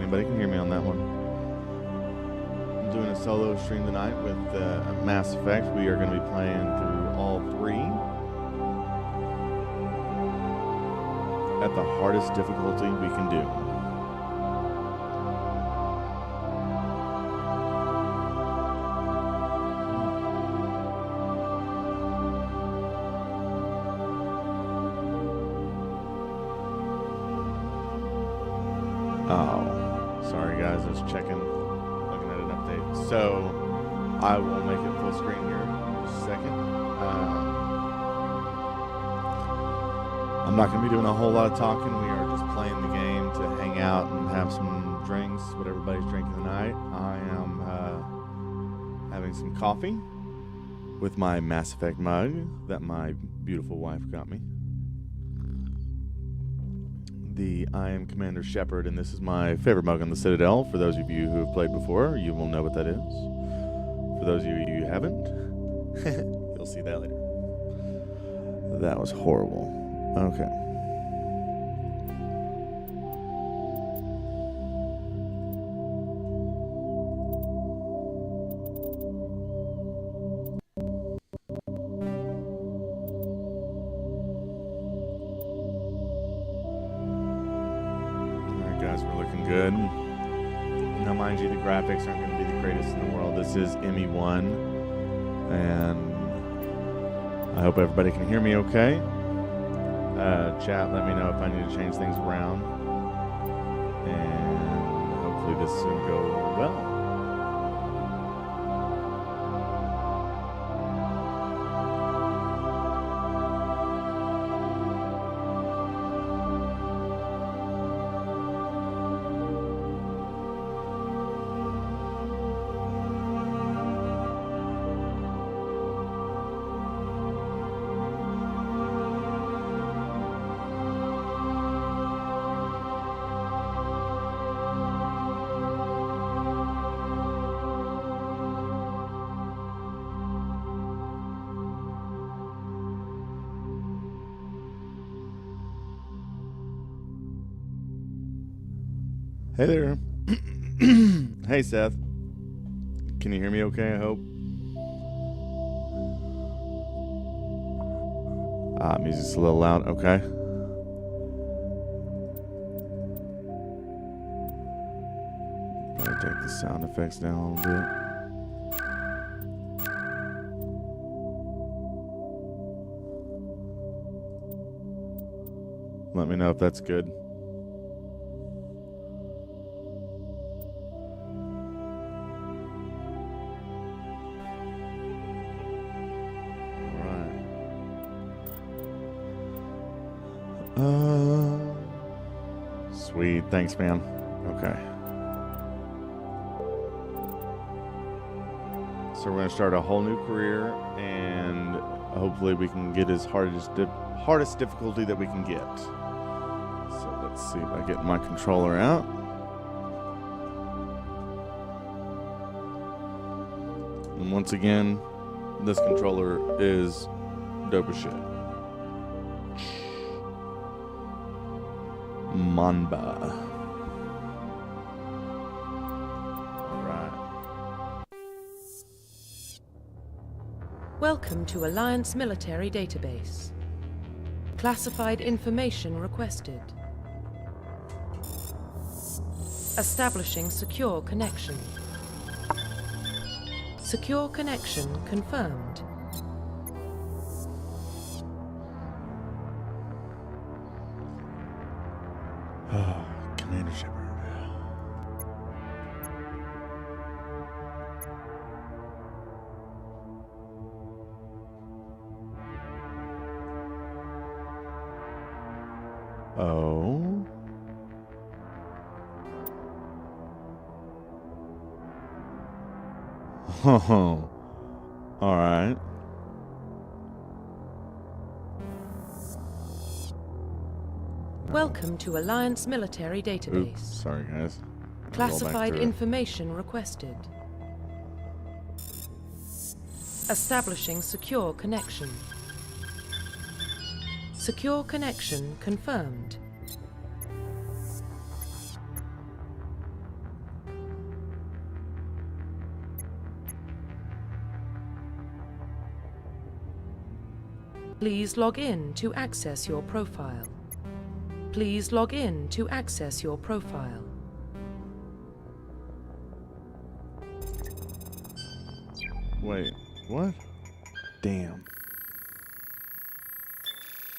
anybody can hear me on that one. I'm doing a solo stream tonight with Mass Effect. We are going to be playing through all three at the hardest difficulty we can do. Oh, sorry guys, I was checking, looking at an update. So, I will make it full screen here in just a second. I'm not going to be doing a whole lot of talking. We are just playing the game to hang out and have some drinks, what everybody's drinking tonight. I am having some coffee with my Mass Effect mug that my beautiful wife got me. I am Commander Shepard, and this is my favorite mug on the Citadel. For those of you who have played before, you will know what that is. For those of you who haven't, you'll see that later. That was horrible. Okay. Good. Now, mind you, the graphics aren't going to be the greatest in the world. This is ME1, and I hope everybody can hear me okay. Chat, let me know if I need to change things around, and hopefully this will go well. Hey there. Hey, Seth. Can you hear me okay, I hope? Music's a little loud. Okay. Probably take the sound effects down a little bit. Let me know if that's good. Sweet. Thanks, man. Okay. So we're going to start a whole new career, and hopefully we can get as hardest difficulty that we can get. So let's see if I get my controller out. And once again, this controller is dope as shit. Mamba. All right. Welcome to Alliance Military Database. Classified information requested. Establishing secure connection. Secure connection confirmed. Commander Shepard. Oh. Oh. All right. Welcome to Alliance Military Database. Oops, sorry guys. Classified information requested. Establishing secure connection. Secure connection confirmed. Please log in to access your profile. Please log in to access your profile. Wait, what? Damn.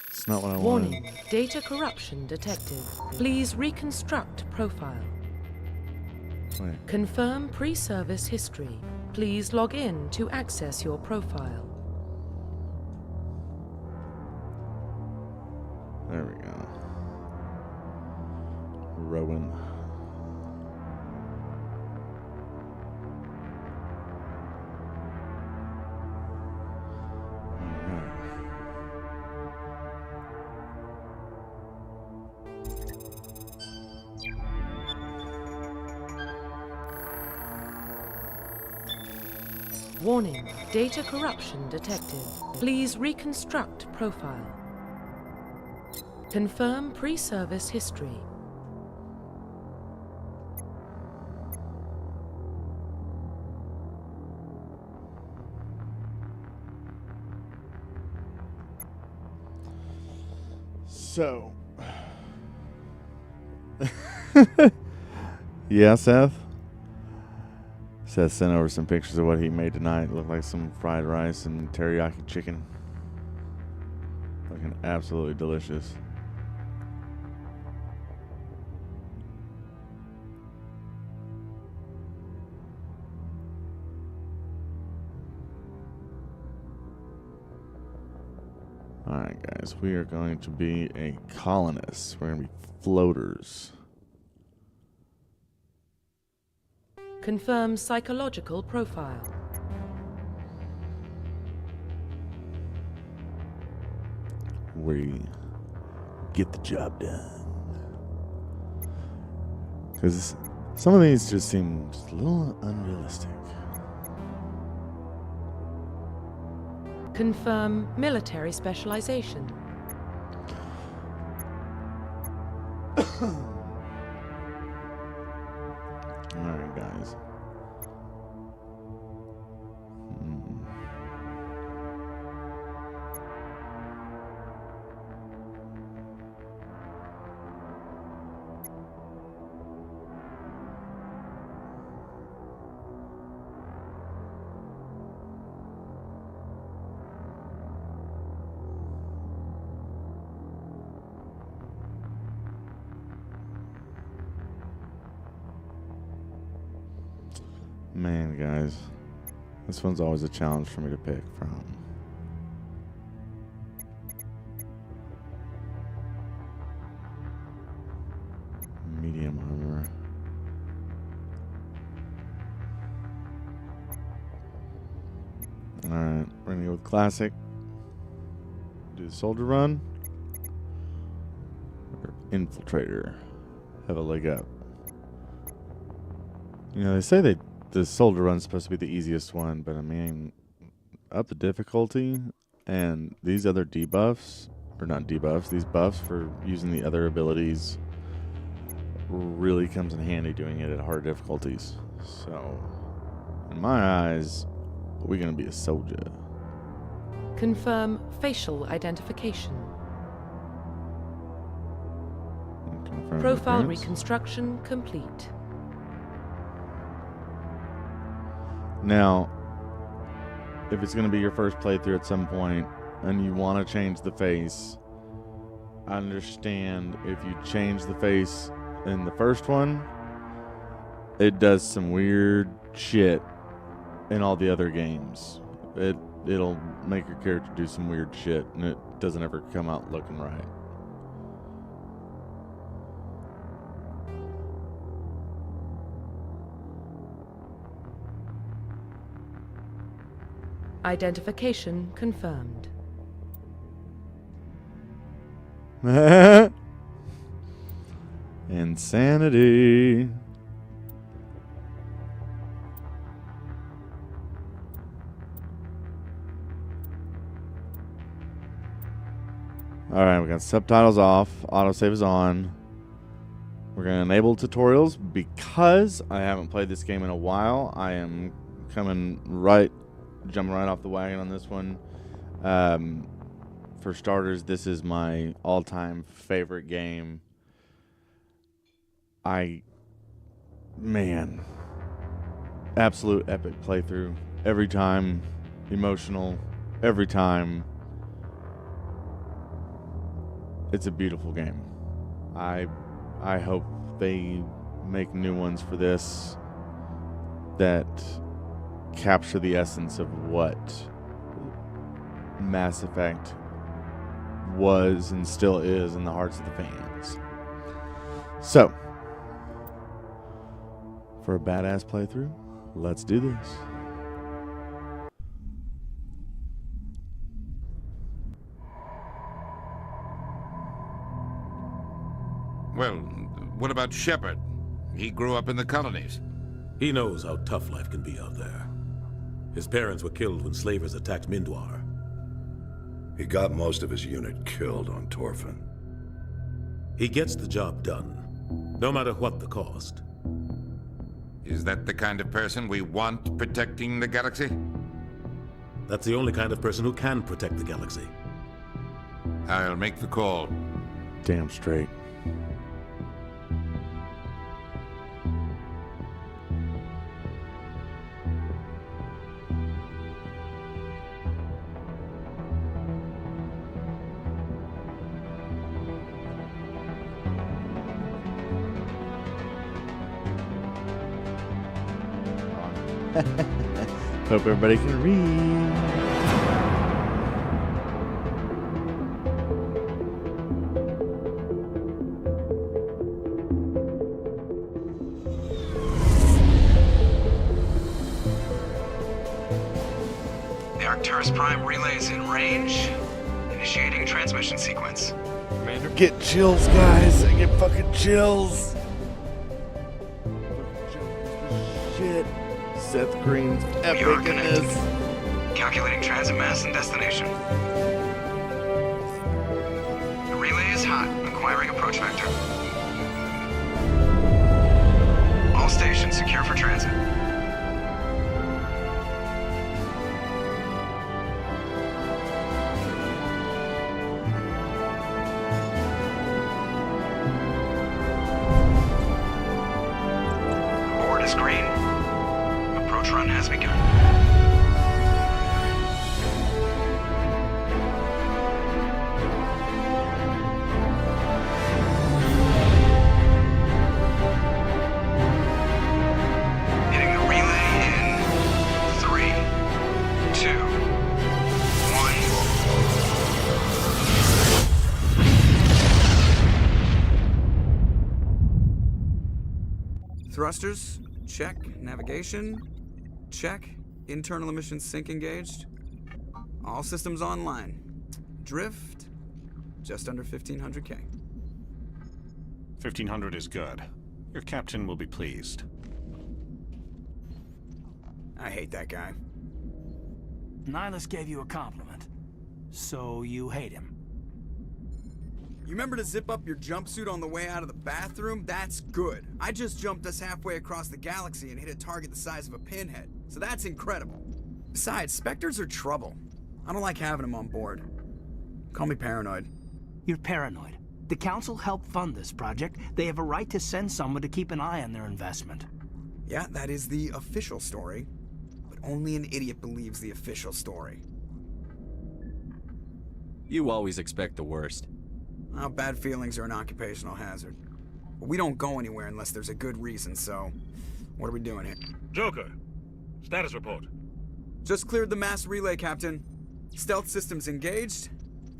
It's not what I wanted. Warning, data corruption detected. Please reconstruct profile. Wait. Confirm pre-service history. Please log in to access your profile. There we go. Rowan. Warning, data corruption detected. Please reconstruct profile. Confirm pre-service history. So. Yeah, Seth? Seth sent over some pictures of what he made tonight. It looked like some fried rice and teriyaki chicken. Looking absolutely delicious. Alright guys, we are going to be a colonist. We're going to be floaters. Confirm psychological profile. We get the job done. Because some of these just seem just a little unrealistic. Confirm military specialization. Alright, guys. Man, guys, this one's always a challenge for me to pick from. Medium armor. Alright, we're gonna go with classic. Do the soldier run. Or infiltrator. Have a leg up. You know, they say the soldier run's supposed to be the easiest one, but I mean, up the difficulty and these other debuffs, or not debuffs, these buffs for using the other abilities really comes in handy doing it at hard difficulties. So, in my eyes, we're going to be a soldier. Confirm facial identification. Confirm Profile appearance. reconstruction complete. Now, if it's going to be your first playthrough at some point and you want to change the face, I understand if you change the face in the first one, it does some weird shit in all the other games. It'll make your character do some weird shit and it doesn't ever come out looking right. Identification confirmed. Insanity. Alright, we got subtitles off. Autosave is on. We're going to enable tutorials because I haven't played this game in a while. I am jumping right off the wagon on this one. For starters, this is my all-time favorite game. Man, absolute epic playthrough. Every time, emotional. Every time, it's a beautiful game. I hope they make new ones for this that capture the essence of what Mass Effect was and still is in the hearts of the fans. So, for a badass playthrough, let's do this. Well, what about Shepard? He grew up in the colonies. He knows how tough life can be out there. His parents were killed when slavers attacked Mindwar. He got most of his unit killed on Torfin. He gets the job done, no matter what the cost. Is that the kind of person we want protecting the galaxy? That's the only kind of person who can protect the galaxy. I'll make the call. Damn straight. Hope everybody can read. The Arcturus Prime relay is in range. Initiating transmission sequence. Commander, get chills, guys. I get fucking chills. Shit. Seth Green's epic are in connected. this. Calculating transit mass and destination. The relay is hot. Acquiring approach vector. All stations secure for transit. Board is green. Approach run has begun. Hitting the relay in 3, 2, 1. Thrusters, check. Navigation, check. Internal emissions sync engaged. All systems online. Drift, just under 1500K. 1500 is good. Your captain will be pleased. I hate that guy. Nihilus gave you a compliment. So you hate him. You remember to zip up your jumpsuit on the way out of the bathroom? That's good. I just jumped us halfway across the galaxy and hit a target the size of a pinhead. So that's incredible. Besides, Spectres are trouble. I don't like having them on board. Call me paranoid. You're paranoid. The Council helped fund this project. They have a right to send someone to keep an eye on their investment. Yeah, that is the official story. But only an idiot believes the official story. You always expect the worst. Well, bad feelings are an occupational hazard. But we don't go anywhere unless there's a good reason, so... What are we doing here? Joker, status report. Just cleared the mass relay, Captain. Stealth systems engaged.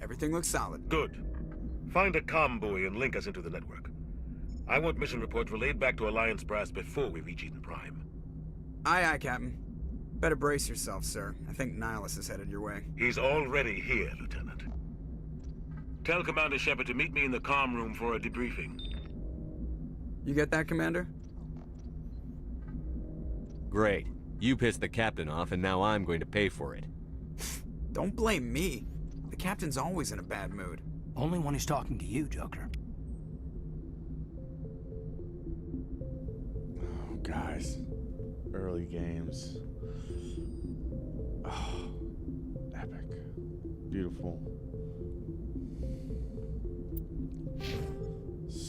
Everything looks solid. Good. Find a comm buoy and link us into the network. I want mission reports relayed back to Alliance Brass before we reach Eden Prime. Aye, aye, Captain. Better brace yourself, sir. I think Nihilus is headed your way. He's already here, Lieutenant. Tell Commander Shepard to meet me in the comm room for a debriefing. You get that, Commander? Great. You pissed the captain off, and now I'm going to pay for it. Don't blame me. The Captain's always in a bad mood. Only when he's talking to you, Joker. Oh, guys. Early games. Oh, epic. Beautiful.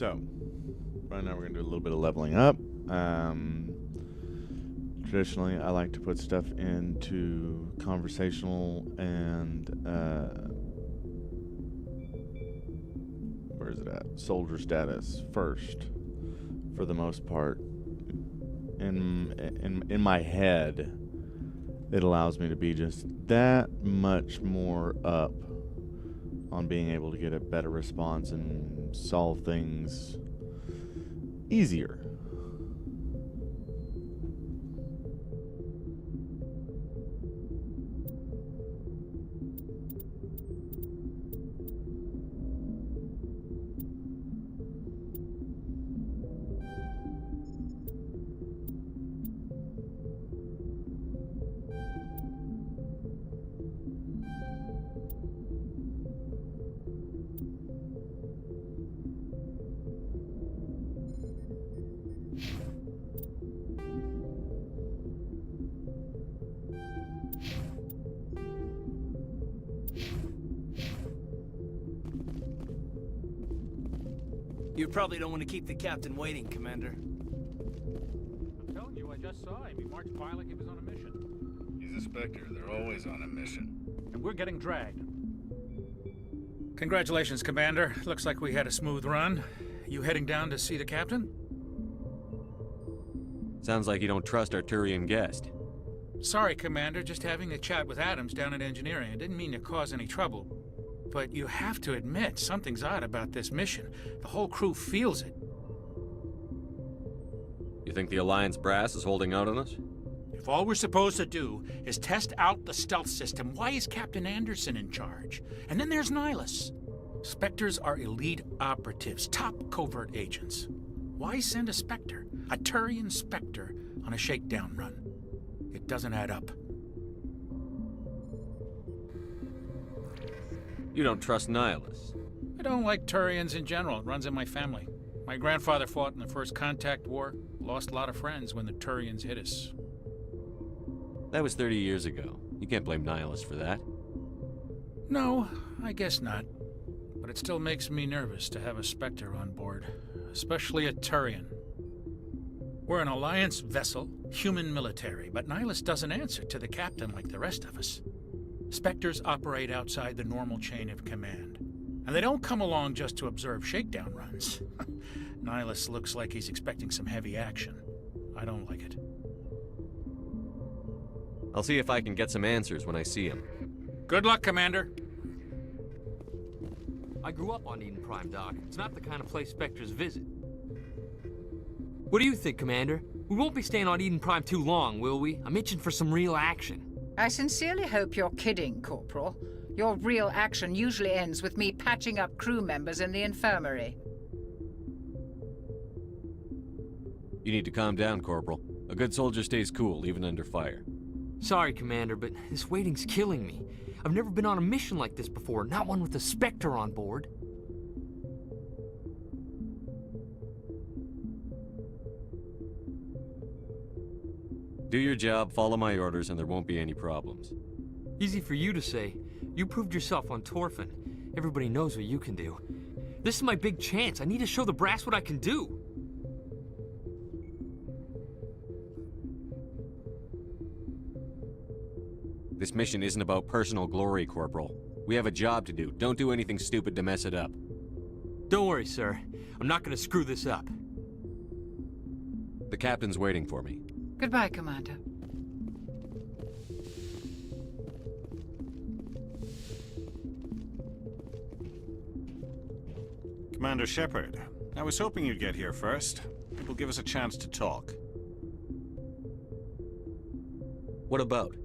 So, right now we're going to do a little bit of leveling up. Traditionally, I like to put stuff into conversational and, where is it at? Soldier status first, for the most part. In my head, it allows me to be just that much more up on being able to get a better response and solve things easier. You probably don't want to keep the captain waiting, Commander. I'm telling you, I just saw him. He marched by like he was on a mission. He's a Spectre. They're always on a mission. And we're getting dragged. Congratulations, Commander. Looks like we had a smooth run. You heading down to see the captain? Sounds like you don't trust our Turian guest. Sorry, Commander. Just having a chat with Adams down at engineering. I didn't mean to cause any trouble. But you have to admit, something's odd about this mission. The whole crew feels it. You think the Alliance brass is holding out on us? If all we're supposed to do is test out the stealth system, why is Captain Anderson in charge? And then there's Nihilus. Spectres are elite operatives, top covert agents. Why send a Spectre, a Turian Spectre, on a shakedown run? It doesn't add up. You don't trust Nihilus. I don't like Turians in general. It runs in my family. My grandfather fought in the First Contact War. Lost a lot of friends when the Turians hit us. That was 30 years ago. You can't blame Nihilus for that. No, I guess not. But it still makes me nervous to have a Spectre on board. Especially a Turian. We're an Alliance vessel, human military, but Nihilus doesn't answer to the captain like the rest of us. Spectres operate outside the normal chain of command. And they don't come along just to observe shakedown runs. Nihilus looks like he's expecting some heavy action. I don't like it. I'll see if I can get some answers when I see him. Good luck, Commander. I grew up on Eden Prime, Doc. It's not the kind of place Spectres visit. What do you think, Commander? We won't be staying on Eden Prime too long, will we? I'm itching for some real action. I sincerely hope you're kidding, Corporal. Your real action usually ends with me patching up crew members in the infirmary. You need to calm down, Corporal. A good soldier stays cool, even under fire. Sorry, Commander, but this waiting's killing me. I've never been on a mission like this before, not one with a Spectre on board. Do your job, follow my orders, and there won't be any problems. Easy for you to say. You proved yourself on Torfin. Everybody knows what you can do. This is my big chance. I need to show the brass what I can do. This mission isn't about personal glory, Corporal. We have a job to do. Don't do anything stupid to mess it up. Don't worry, sir. I'm not gonna screw this up. The captain's waiting for me. Goodbye, Commander. Commander Shepard, I was hoping you'd get here first. It will give us a chance to talk. What about?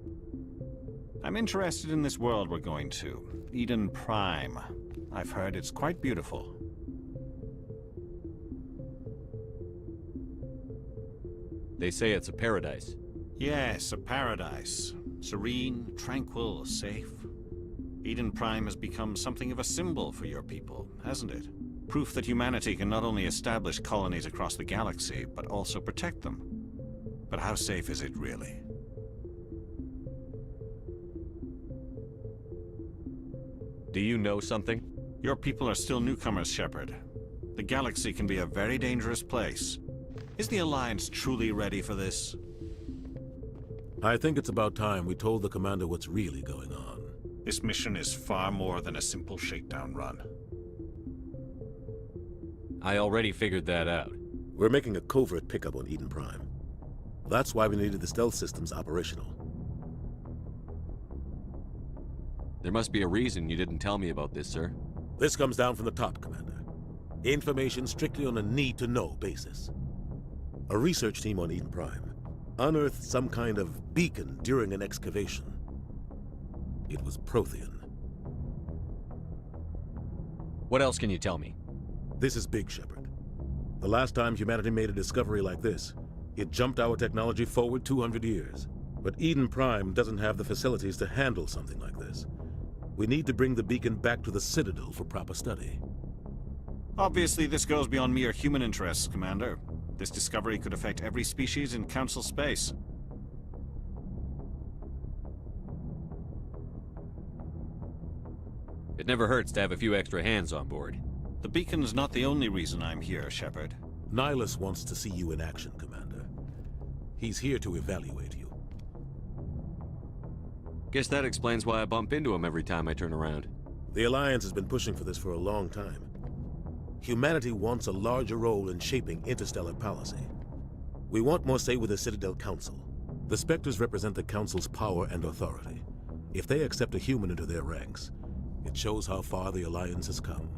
I'm interested in this world we're going to, Eden Prime. I've heard it's quite beautiful. They say it's a paradise. Yes, a paradise. Serene, tranquil, safe. Eden Prime has become something of a symbol for your people, hasn't it? Proof that humanity can not only establish colonies across the galaxy, but also protect them. But how safe is it really? Do you know something? Your people are still newcomers, Shepard. The galaxy can be a very dangerous place. Is the Alliance truly ready for this? I think it's about time we told the Commander what's really going on. This mission is far more than a simple shakedown run. I already figured that out. We're making a covert pickup on Eden Prime. That's why we needed the stealth systems operational. There must be a reason you didn't tell me about this, sir. This comes down from the top, Commander. Information strictly on a need-to-know basis. A research team on Eden Prime unearthed some kind of beacon during an excavation. It was Prothean. What else can you tell me? This is big, Shepard. The last time humanity made a discovery like this, it jumped our technology forward 200 years. But Eden Prime doesn't have the facilities to handle something like this. We need to bring the beacon back to the Citadel for proper study. Obviously, this goes beyond mere human interests, Commander. This discovery could affect every species in Council space. It never hurts to have a few extra hands on board. The beacon's not the only reason I'm here, Shepard. Nihilus wants to see you in action, Commander. He's here to evaluate you. Guess that explains why I bump into him every time I turn around. The Alliance has been pushing for this for a long time. Humanity wants a larger role in shaping interstellar policy. We want more say with the Citadel Council. The Spectres represent the Council's power and authority. If they accept a human into their ranks, it shows how far the Alliance has come.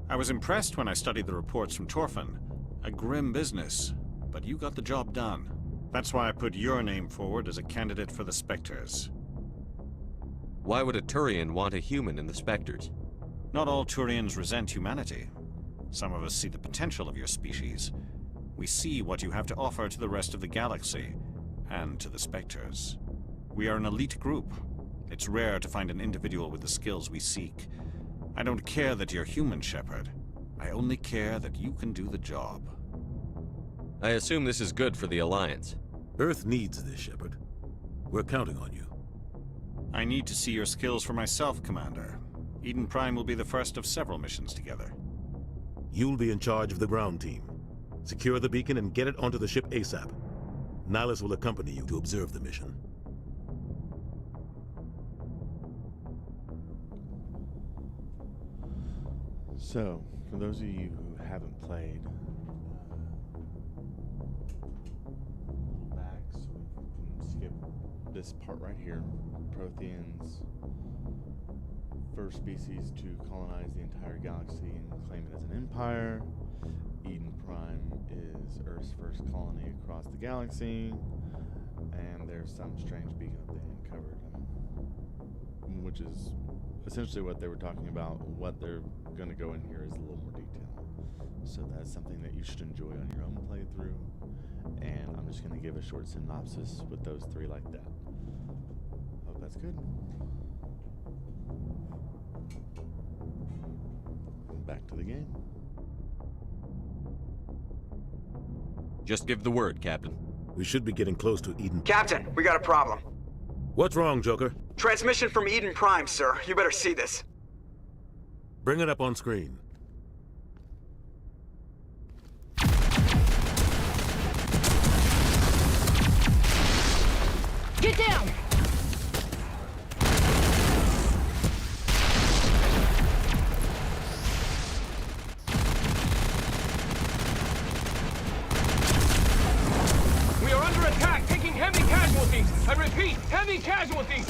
I was impressed when I studied the reports from Torfan. A grim business, but you got the job done. That's why I put your name forward as a candidate for the Spectres. Why would a Turian want a human in the Spectres? Not all Turians resent humanity. Some of us see the potential of your species. We see what you have to offer to the rest of the galaxy, and to the Spectres. We are an elite group. It's rare to find an individual with the skills we seek. I don't care that you're human, Shepard. I only care that you can do the job. I assume this is good for the Alliance. Earth needs this, Shepard. We're counting on you. I need to see your skills for myself, Commander. Eden Prime will be the first of several missions together. You'll be in charge of the ground team. Secure the beacon and get it onto the ship ASAP. Nihilus will accompany you to observe the mission. So, for those of you who haven't played, back so we can skip this part right here. Protheans, first species to colonize the entire galaxy and claim it as an empire. Eden Prime is Earth's first colony across the galaxy, and there's some strange beacon that they uncovered, which is essentially what they were talking about. What they're going to go in here is a little more detail. So that's something that you should enjoy on your own playthrough, and I'm just going to give a short synopsis with those three like that. Hope that's good. Back to the game. Just give the word, Captain. We should be getting close to Eden. Captain, we got a problem. What's wrong, Joker? Transmission from Eden Prime, sir. You better see this. Bring it up on screen. Get down! We are under attack, taking heavy casualties. I repeat, heavy casualties.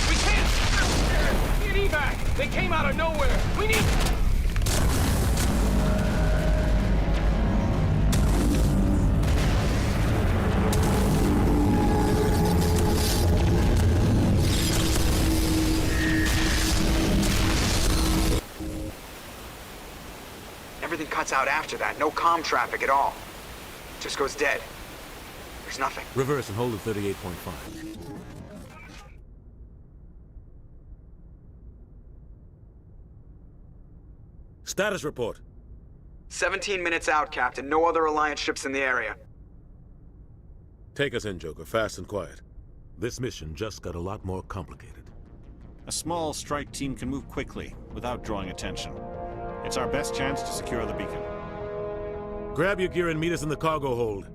We can't get evac. They came out of nowhere. We need. Everything cuts out after that. No comm traffic at all. Just goes dead. There's nothing. Reverse and hold at 38.5. Status report. 17 minutes out, Captain. No other Alliance ships in the area. Take us in, Joker, fast and quiet. This mission just got a lot more complicated. A small strike team can move quickly, without drawing attention. It's our best chance to secure the beacon. Grab your gear and meet us in the cargo hold.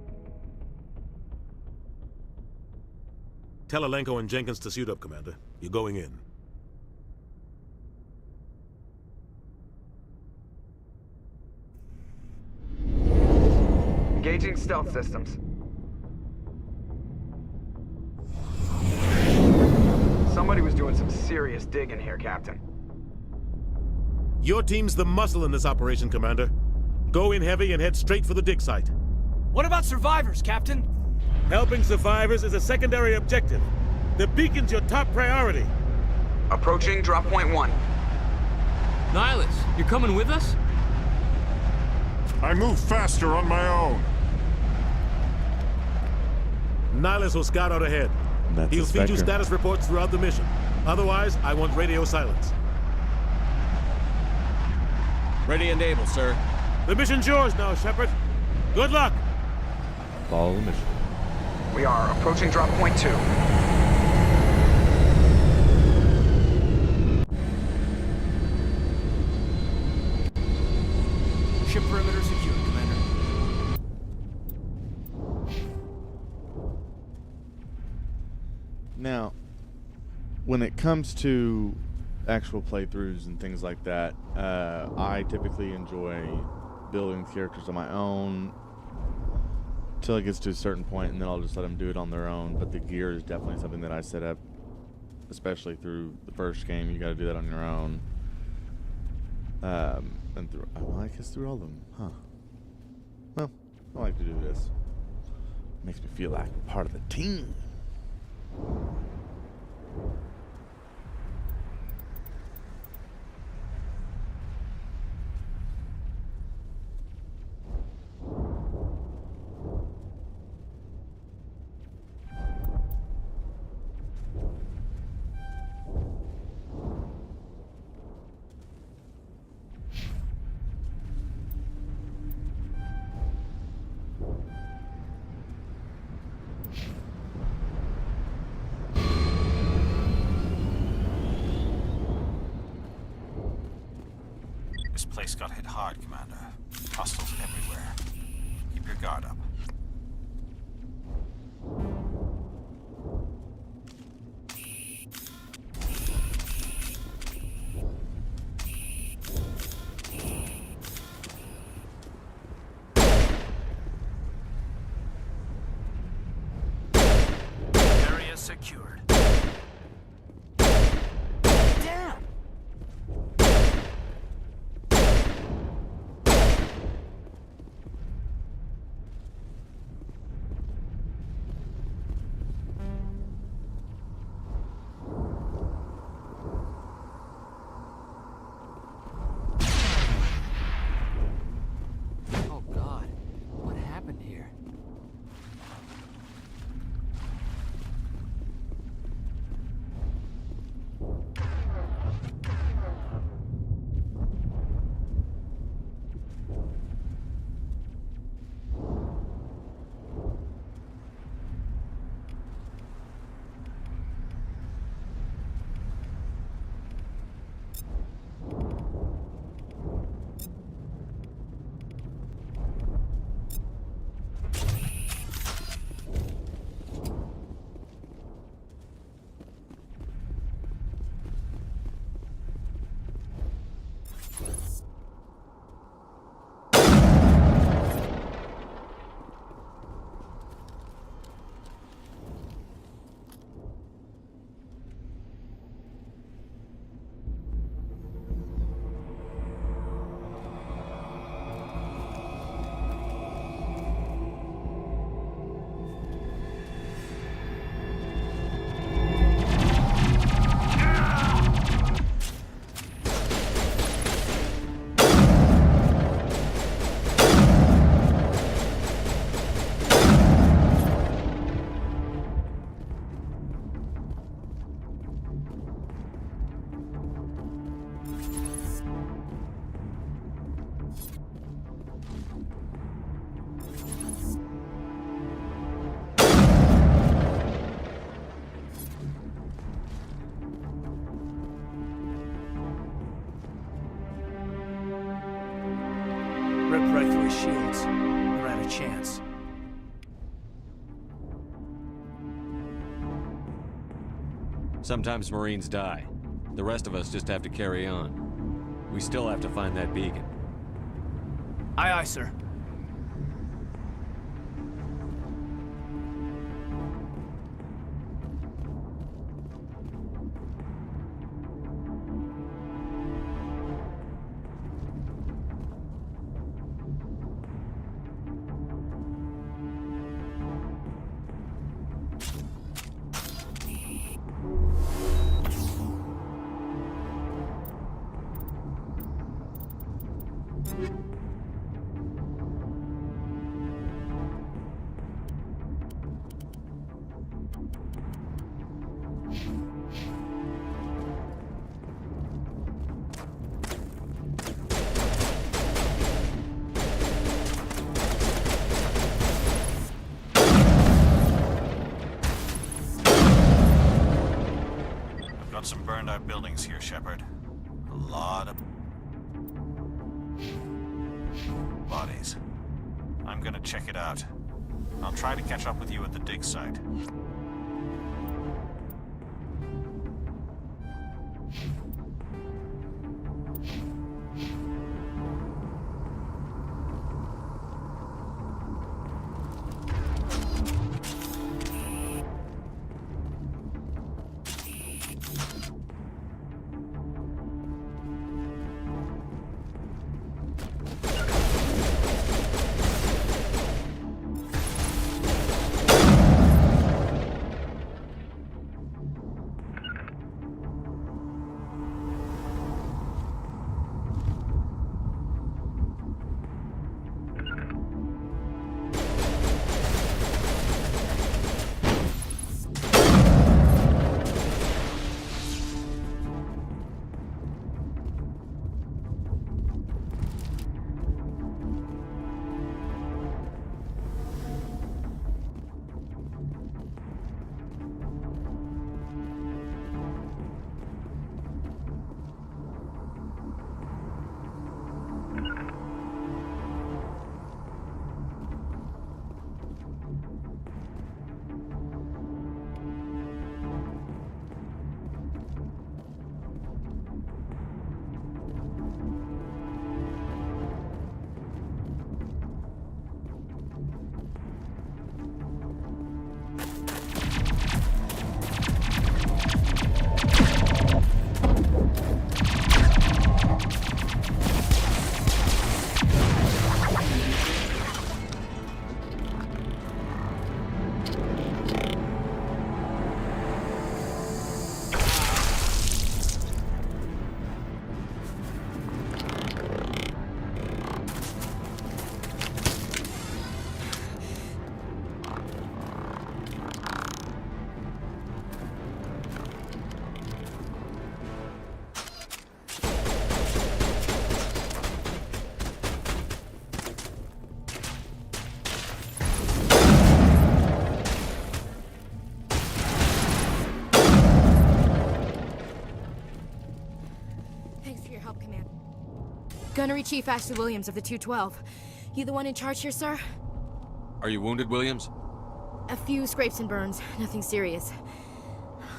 Tell Alenko and Jenkins to suit up, Commander. You're going in. Engaging stealth systems. Somebody was doing some serious digging here, Captain. Your team's the muscle in this operation, Commander. Go in heavy and head straight for the dig site. What about survivors, Captain? Helping survivors is a secondary objective. The beacon's your top priority. Approaching drop point 1. Nihilus, you're coming with us? I move faster on my own. Nihilus will scout out ahead. That's He'll a feed you Spectre. status reports throughout the mission. Otherwise, I want radio silence. Ready and able, sir. The mission's yours now, Shepard. Good luck! Follow the mission. We are approaching drop point 2. Ship perimeter secure, Commander. Now, when it comes to actual playthroughs and things like that, I typically enjoy building characters on my own till it gets to a certain point, and then I'll just let them do it on their own. But the gear is definitely something that I set up, especially through the first game. You got to do that on your own. And through, well, I guess through all of them, huh? Well, I like to do this. Makes me feel like I'm part of the team. This place got hit hard, Commander. Hostiles everywhere. Keep your guard up. Area secured. Damn! Oh God, what happened here? Ripped right through his shields. Never had a chance. Sometimes Marines die. The rest of us just have to carry on. We still have to find that beacon. Aye, aye, sir. Got some burned out buildings here, Shepard. A lot of bodies. I'm gonna check it out. I'll try to catch up with you at the dig site. Gunnery Chief Ashley Williams of the 212. You the one in charge here, sir? Are you wounded, Williams? A few scrapes and burns, nothing serious.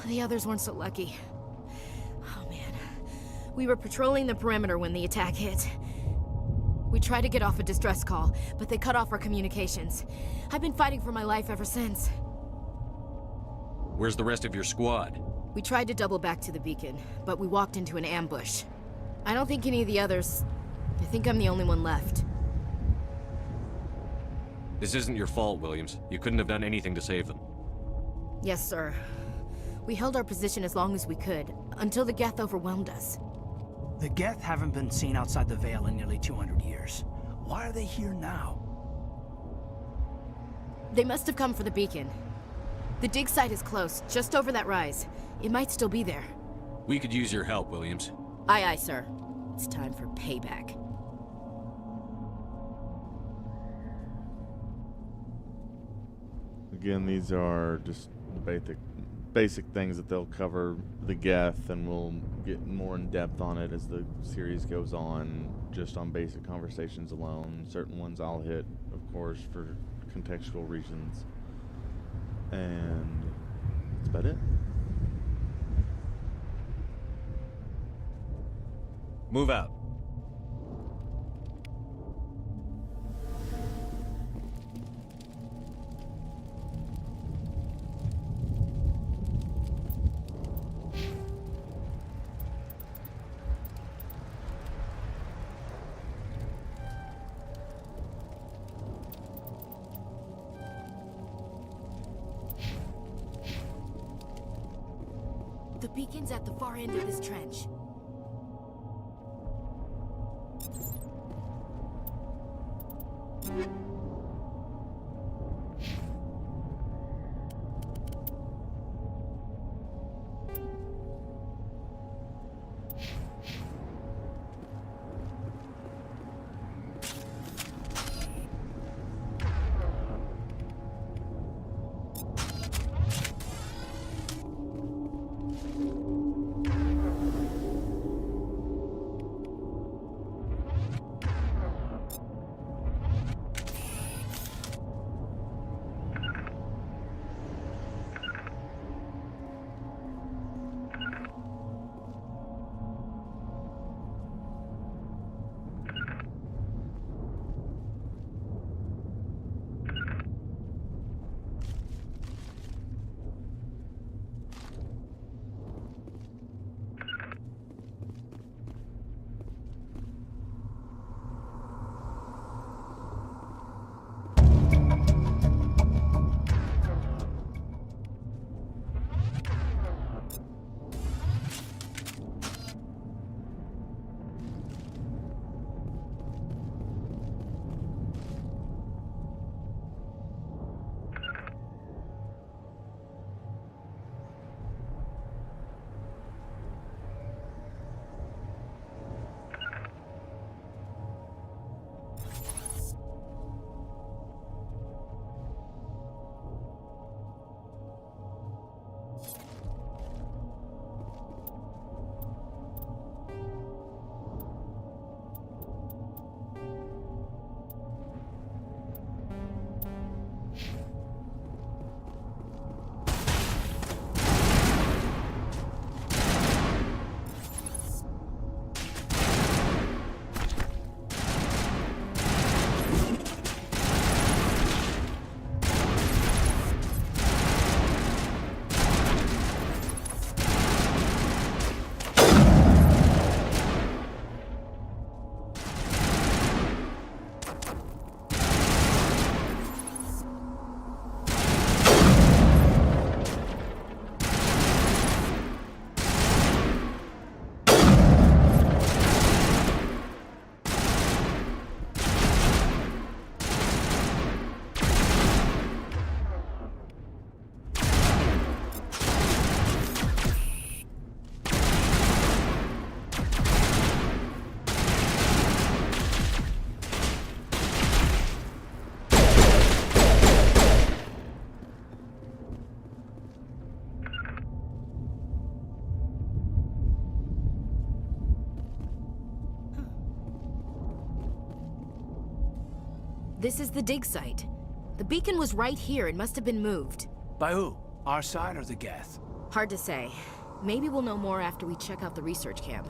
The others weren't so lucky. Oh man. We were patrolling the perimeter when the attack hit. We tried to get off a distress call, but they cut off our communications. I've been fighting for my life ever since. Where's the rest of your squad? We tried to double back to the beacon, but we walked into an ambush. I don't think any of the others... I think I'm the only one left. This isn't your fault, Williams. You couldn't have done anything to save them. Yes, sir. We held our position as long as we could, until the Geth overwhelmed us. The Geth haven't been seen outside the Veil in nearly 200 years. Why are they here now? They must have come for the beacon. The dig site is close, just over that rise. It might still be there. We could use your help, Williams. Aye, aye, sir. It's time for payback. Again, these are just basic things that they'll cover the Geth, and we'll get more in depth on it as the series goes on, just on basic conversations alone. Certain ones I'll hit, of course, for contextual reasons. And that's about it. Move out. The beacon's at the far end of this trench. This is the dig site. The beacon was right here. It must have been moved. By who? Our side or the Geth? Hard to say. Maybe we'll know more after we check out the research camp.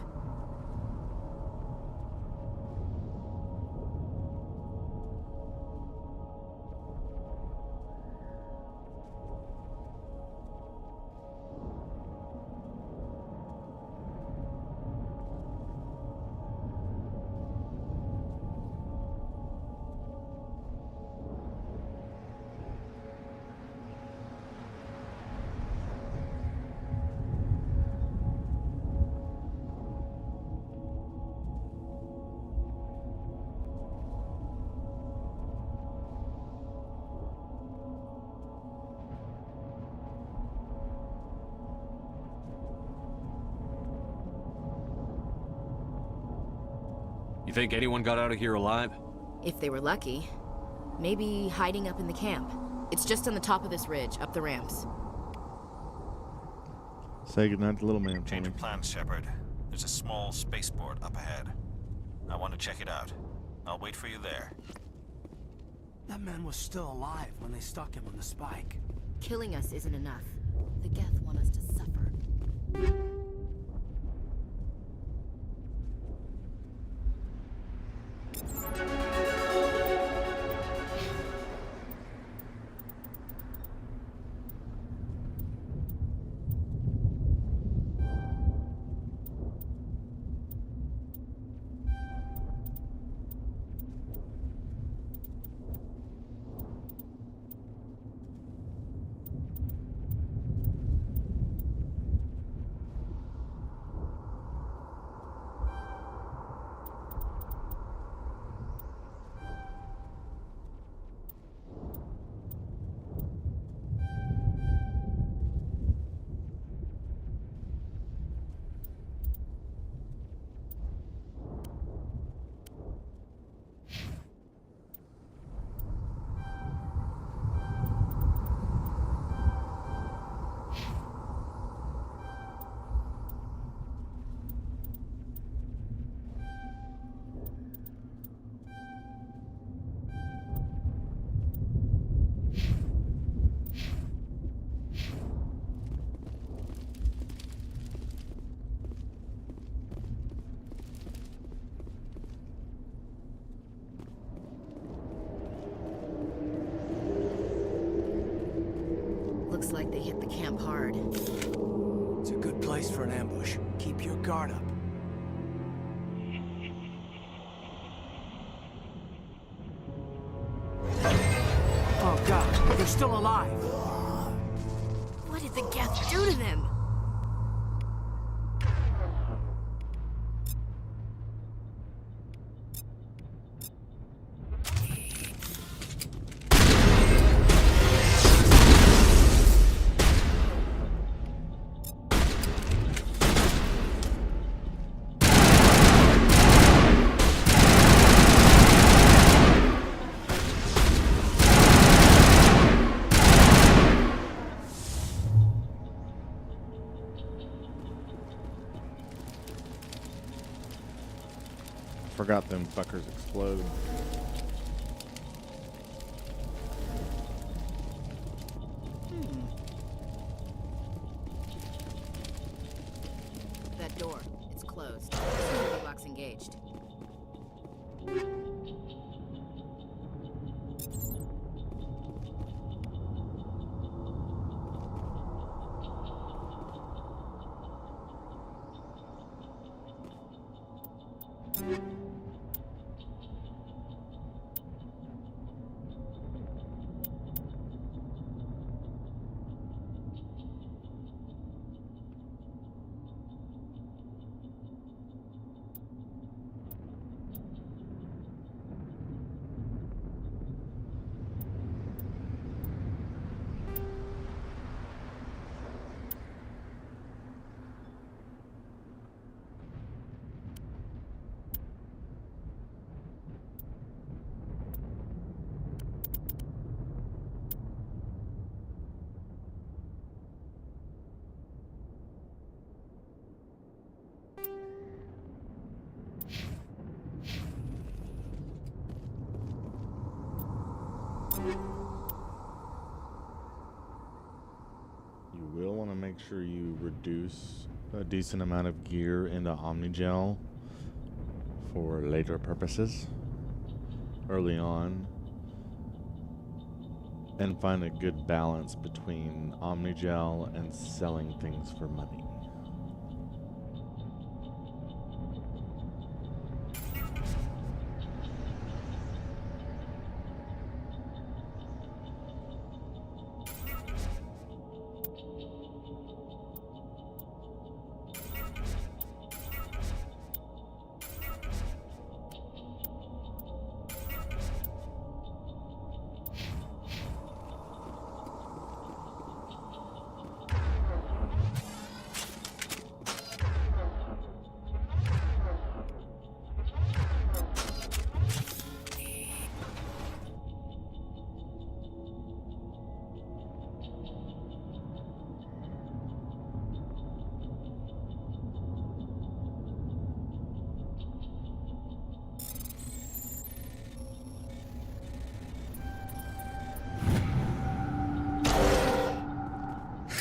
You think anyone got out of here alive? If they were lucky. Maybe hiding up in the camp. It's just on the top of this ridge, up the ramps. Say goodnight to little man. Change of plans, Shepard. There's a small spaceport up ahead. I want to check it out. I'll wait for you there. That man was still alive when they stuck him on the spike. Killing us isn't enough. The Geth want us to suffer. Looks like they hit the camp hard. It's a good place for an ambush. Keep your guard up. Oh god, they're still alive! What did the Geth do to them? Forgot them fuckers explode. That door, it's closed. Security box engaged. You will want to make sure you reduce a decent amount of gear into Omnigel for later purposes early on, and find a good balance between Omnigel and selling things for money.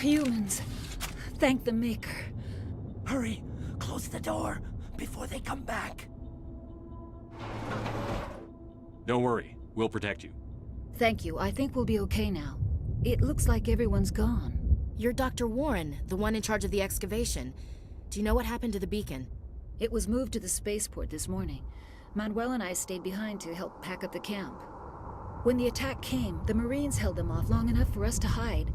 Humans. Thank the Maker. Hurry, close the door before they come back. Don't worry, we'll protect you. Thank you. I think we'll be okay now. It looks like everyone's gone. You're Dr. Warren, the one in charge of the excavation. Do you know what happened to the beacon? It was moved to the spaceport this morning. Manuel and I stayed behind to help pack up the camp. When the attack came, the Marines held them off long enough for us to hide.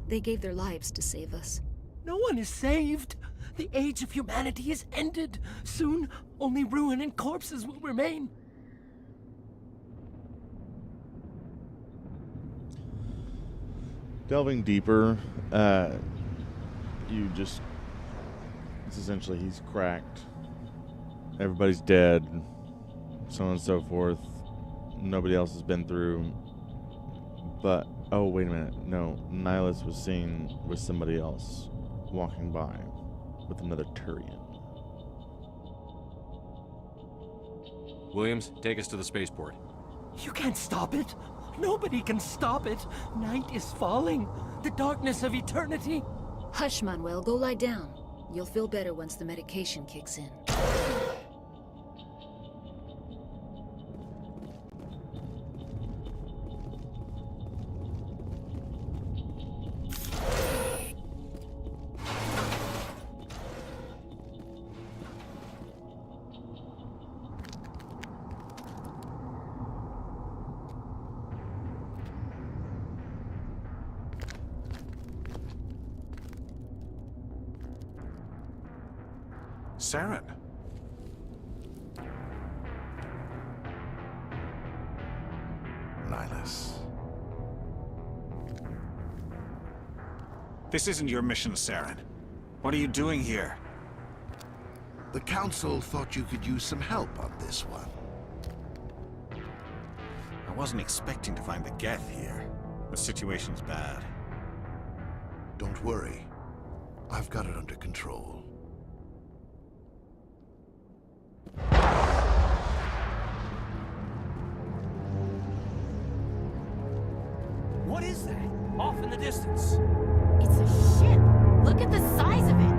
They gave their lives to save us. No one is saved. The age of humanity is ended. Soon, only ruin and corpses will remain. Delving deeper, it's essentially he's cracked. Everybody's dead, so on and so forth. Nobody else has been through. But, oh, wait a minute. No, Nihilus was seen with somebody else walking by with another Turian. Williams, take us to the spaceport. You can't stop it. Nobody can stop it. Night is falling. The darkness of eternity. Hush, Manuel. Go lie down. You'll feel better once the medication kicks in. Saren. Nihilus. This isn't your mission, Saren. What are you doing here? The Council thought you could use some help on this one. I wasn't expecting to find the Geth here. The situation's bad. Don't worry. I've got it under control. What is that? Off in the distance. It's a ship. Look at the size of it.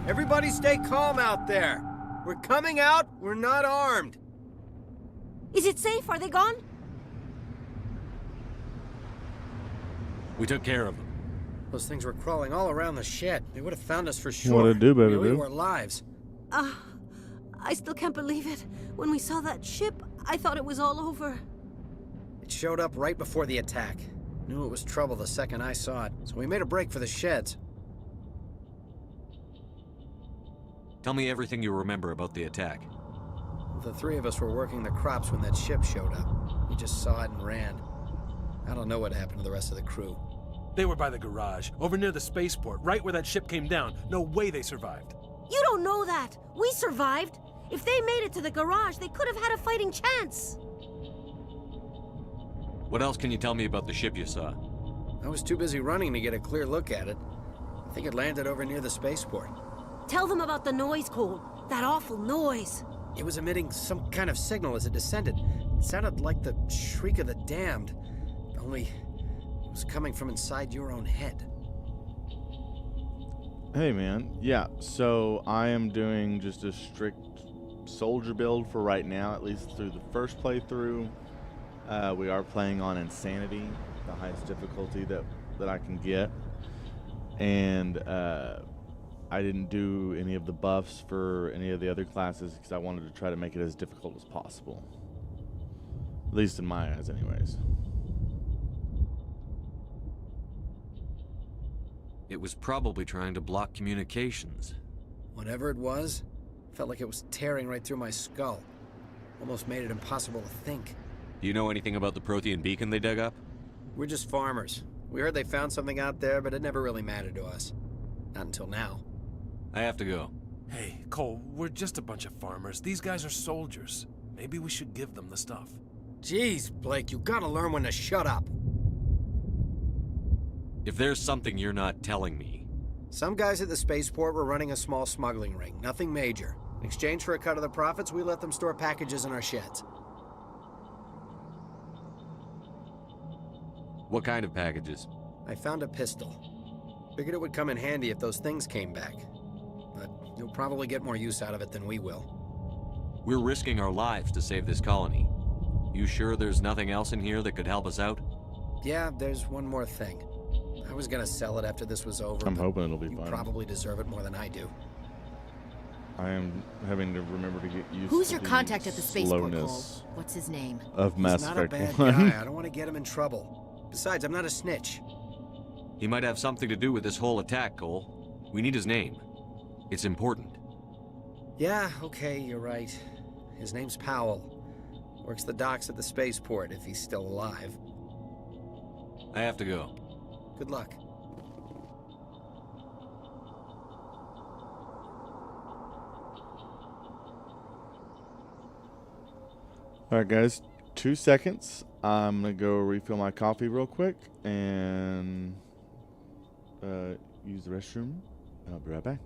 Everybody stay calm out there. We're coming out, we're not armed. Is it safe? Are they gone? We took care of them. Those things were crawling all around the shed. They would have found us for sure. What'd it do, baby, We do? were lives. I still can't believe it. When we saw that ship, I thought it was all over. It showed up right before the attack. Knew it was trouble the second I saw it, so we made a break for the sheds. Tell me everything you remember about the attack. The three of us were working the crops when that ship showed up. We just saw it and ran. I don't know what happened to the rest of the crew. They were by the garage, over near the spaceport, right where that ship came down. No way they survived. You don't know that. We survived. If they made it to the garage, they could have had a fighting chance. What else can you tell me about the ship you saw? I was too busy running to get a clear look at it. I think it landed over near the spaceport. Tell them about the noise, Cole. That awful noise. It was emitting some kind of signal as it descended. It sounded like the shriek of the damned, only it was coming from inside your own head. Hey man, yeah, so I am doing just a strict soldier build for right now, at least through the first playthrough. We are playing on Insanity, the highest difficulty that I can get. And I didn't do any of the buffs for any of the other classes because I wanted to try to make it as difficult as possible. At least in my eyes, anyways. It was probably trying to block communications. Whatever it was, felt like it was tearing right through my skull. Almost made it impossible to think. Do you know anything about the Prothean beacon they dug up? We're just farmers. We heard they found something out there, but it never really mattered to us. Not until now. I have to go. Hey, Cole, we're just a bunch of farmers. These guys are soldiers. Maybe we should give them the stuff. Jeez, Blake, you gotta learn when to shut up. If there's something you're not telling me... Some guys at the spaceport were running a small smuggling ring, nothing major. In exchange for a cut of the profits, we let them store packages in our sheds. What kind of packages? I found a pistol. Figured it would come in handy if those things came back. But you'll probably get more use out of it than we will. We're risking our lives to save this colony. You sure there's nothing else in here that could help us out? Yeah, there's one more thing. I was gonna sell it after this was over. I'm hoping it'll be you fine. Probably deserve it more than I do. I am having to remember to get used Who's to your the contact at the spaceport, Cole? slowness What's his name? of Mass He's not a Effect bad 1. guy. I don't want to get him in trouble. Besides, I'm not a snitch. He might have something to do with this whole attack, Cole. We need his name. It's important. Yeah, okay, you're right. His name's Powell. Works the docks at the spaceport if he's still alive. I have to go. Good luck. Alright guys, 2 seconds. I'm gonna go refill my coffee real quick and use the restroom, and I'll be right back.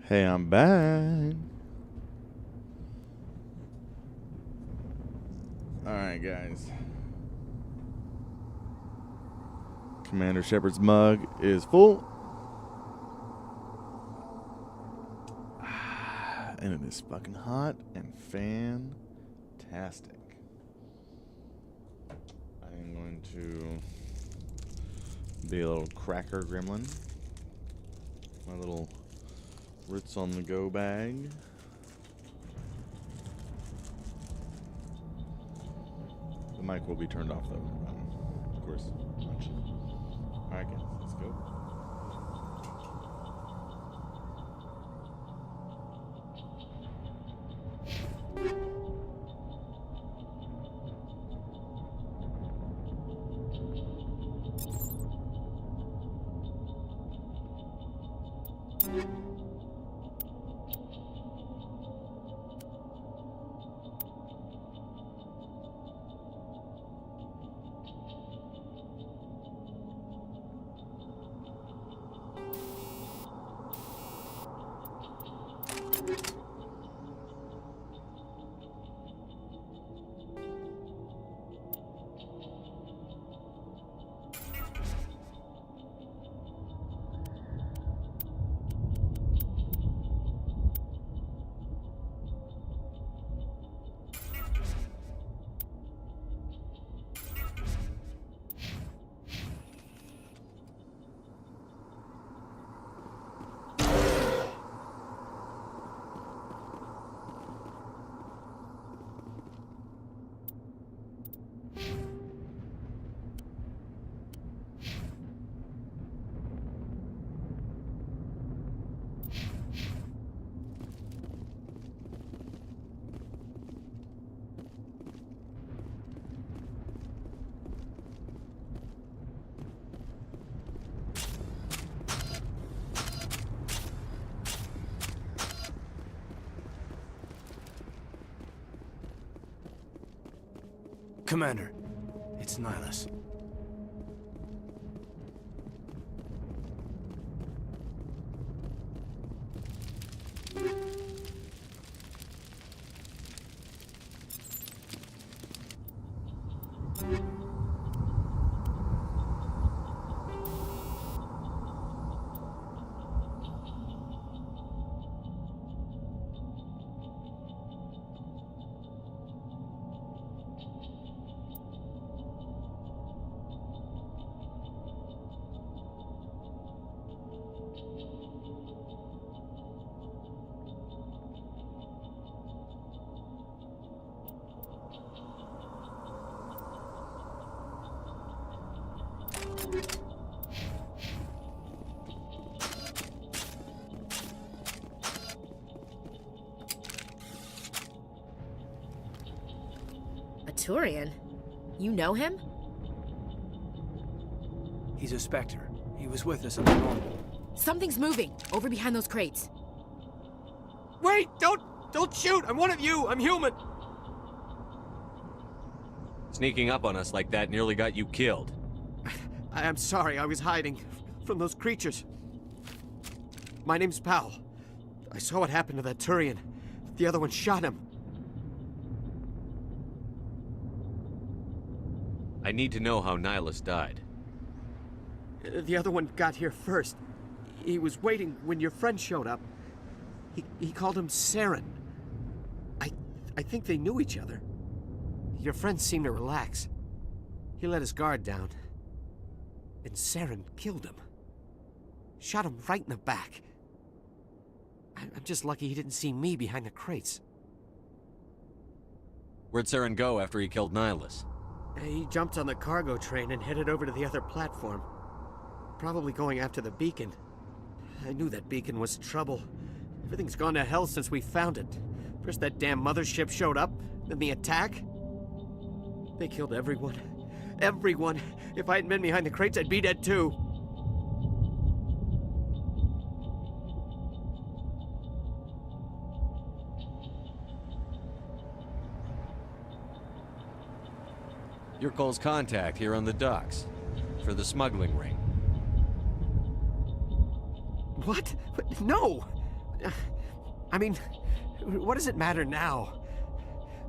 Hey, I'm back. Alright, guys. Commander Shepard's mug is full. And it is fucking hot and fantastic. I am going to be a little cracker gremlin. My little Ritz on the go bag. The mic will be turned off though, of course. Alright guys, let's go. Commander, it's Nihilus. A Turian? You know him? He's a Spectre. He was with us in the normal. Something's moving over behind those crates. Wait! Don't shoot! I'm one of you! I'm human! Sneaking up on us like that nearly got you killed. I'm sorry, I was hiding from those creatures. My name's Powell. I saw what happened to that Turian. The other one shot him. I need to know how Nihilus died. The other one got here first. He was waiting when your friend showed up. He called him Saren. I think they knew each other. Your friend seemed to relax. He let his guard down. And Saren killed him. Shot him right in the back. I'm just lucky he didn't see me behind the crates. Where'd Saren go after he killed Nihilus? He jumped on the cargo train and headed over to the other platform. Probably going after the beacon. I knew that beacon was trouble. Everything's gone to hell since we found it. First that damn mothership showed up, then the attack. They killed everyone. Everyone! If I hadn't been behind the crates, I'd be dead too. You're Cole's contact here on the docks. For the smuggling ring. What? No! I mean, what does it matter now?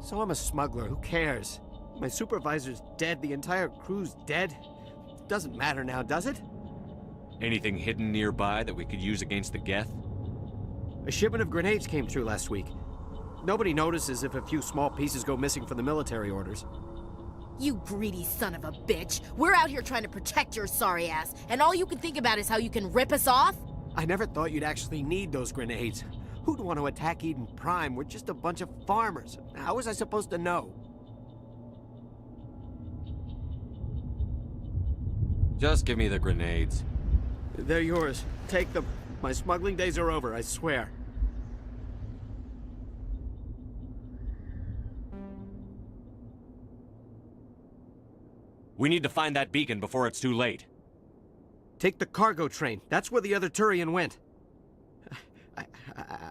So I'm a smuggler, who cares? My supervisor's dead, the entire crew's dead. Doesn't matter now, does it? Anything hidden nearby that we could use against the Geth? A shipment of grenades came through last week. Nobody notices if a few small pieces go missing from the military orders. You greedy son of a bitch. We're out here trying to protect your sorry ass, and all you can think about is how you can rip us off? I never thought you'd actually need those grenades. Who'd want to attack Eden Prime? We're just a bunch of farmers. How was I supposed to know? Just give me the grenades. They're yours. Take them. My smuggling days are over, I swear. We need to find that beacon before it's too late. Take the cargo train. That's where the other Turian went.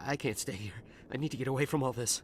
I can't stay here. I need to get away from all this.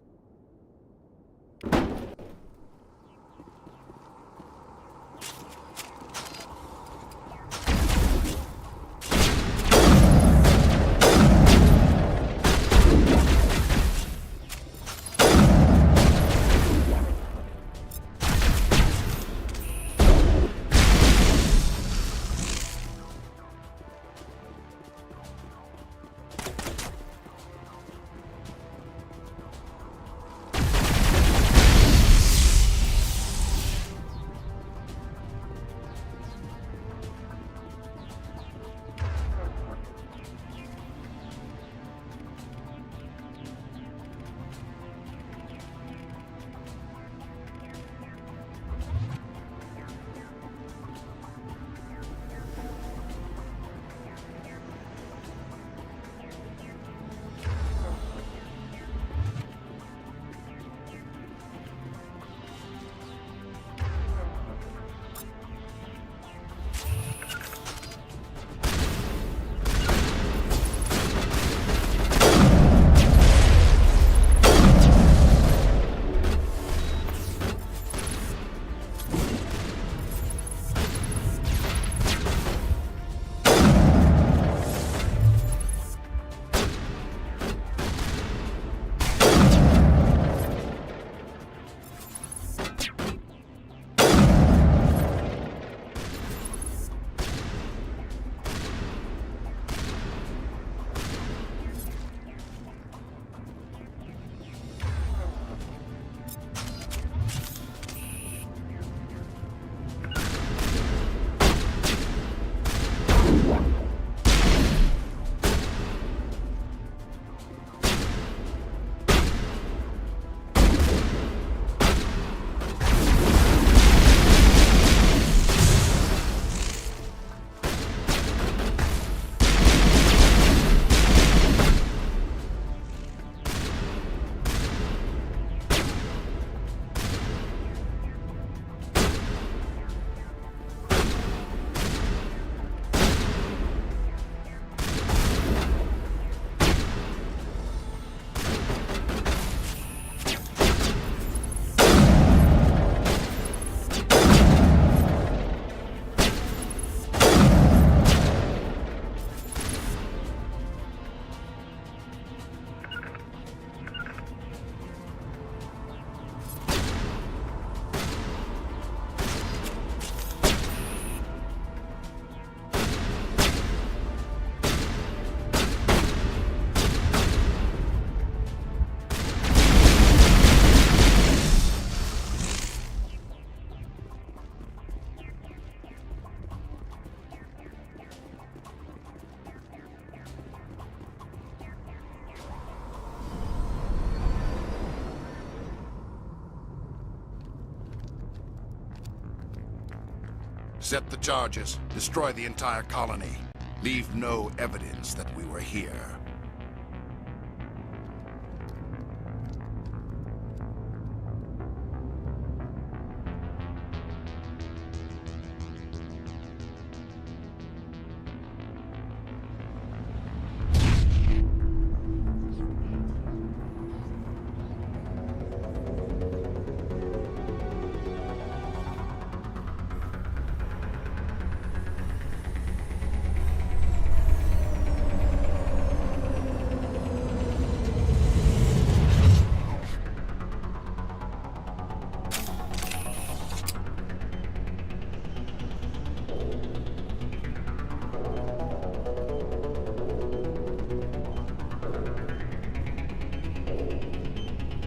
Set the charges. Destroy the entire colony. Leave no evidence that we were here.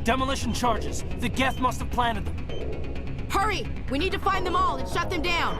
Demolition charges. The Geth must have planted them. Hurry! We need to find them all and shut them down!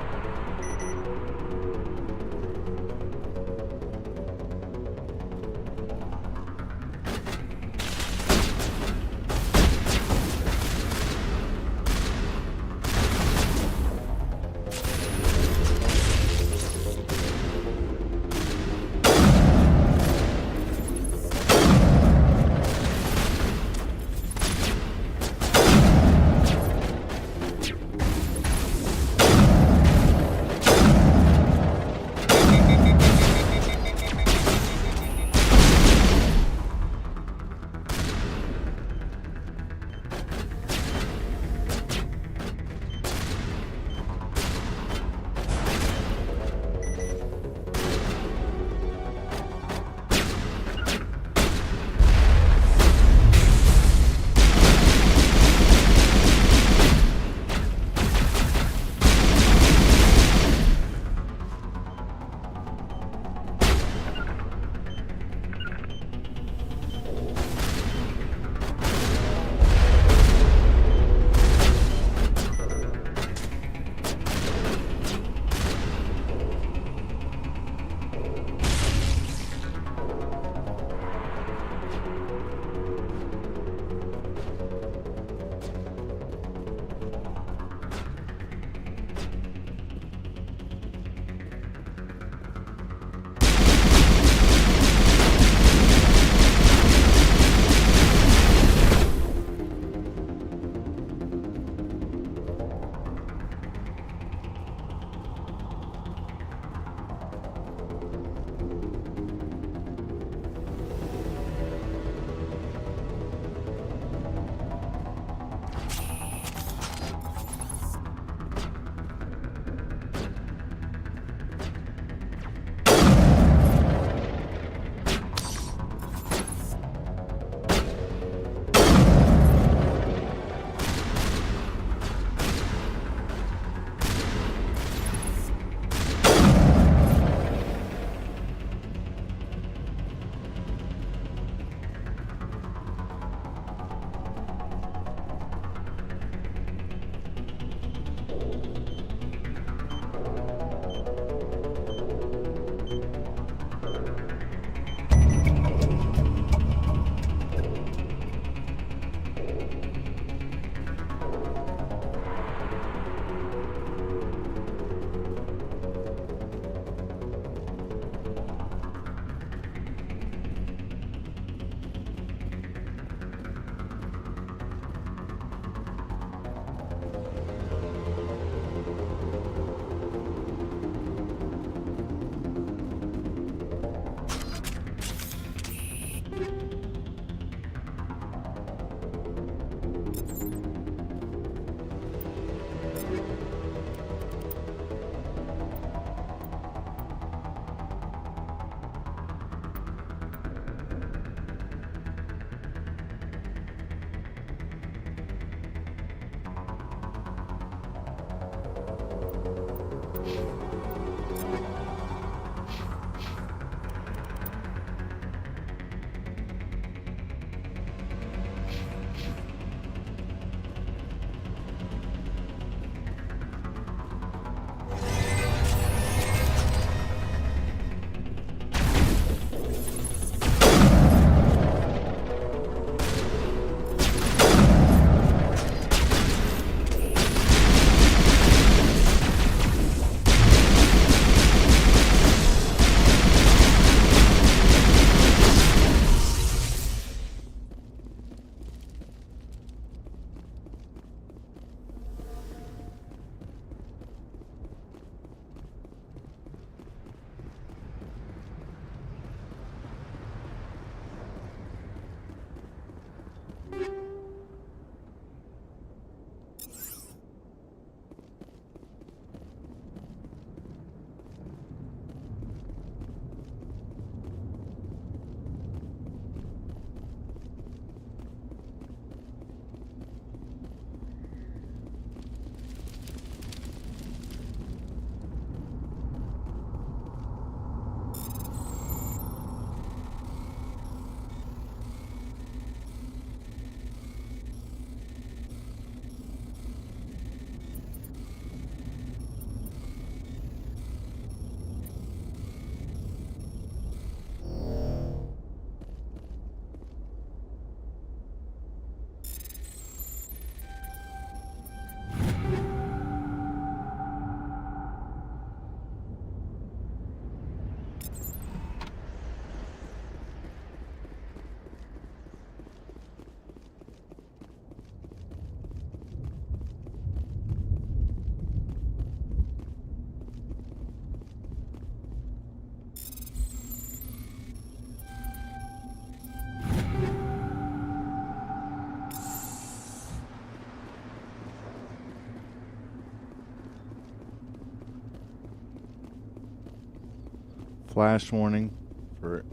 flash warning for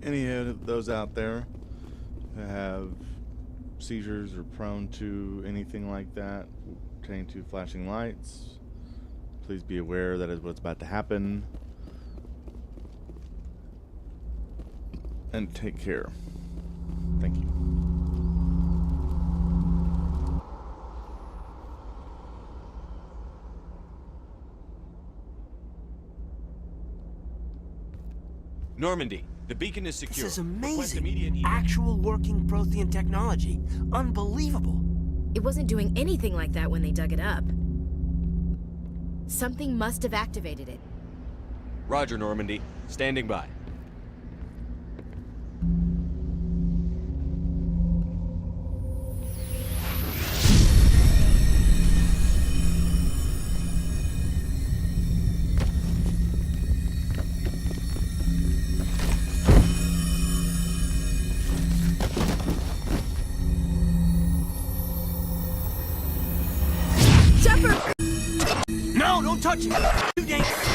any of those out there who have seizures or prone to anything like that pertaining to flashing lights. Please be aware that is what's about to happen. And take care. Thank you. Normandy, the beacon is secure. This is Request amazing. immediate Actual working Prothean technology. Unbelievable. It wasn't doing anything like that when they dug it up. Something must have activated it. Roger, Normandy. Standing by. No, don't touch it! Too dangerous!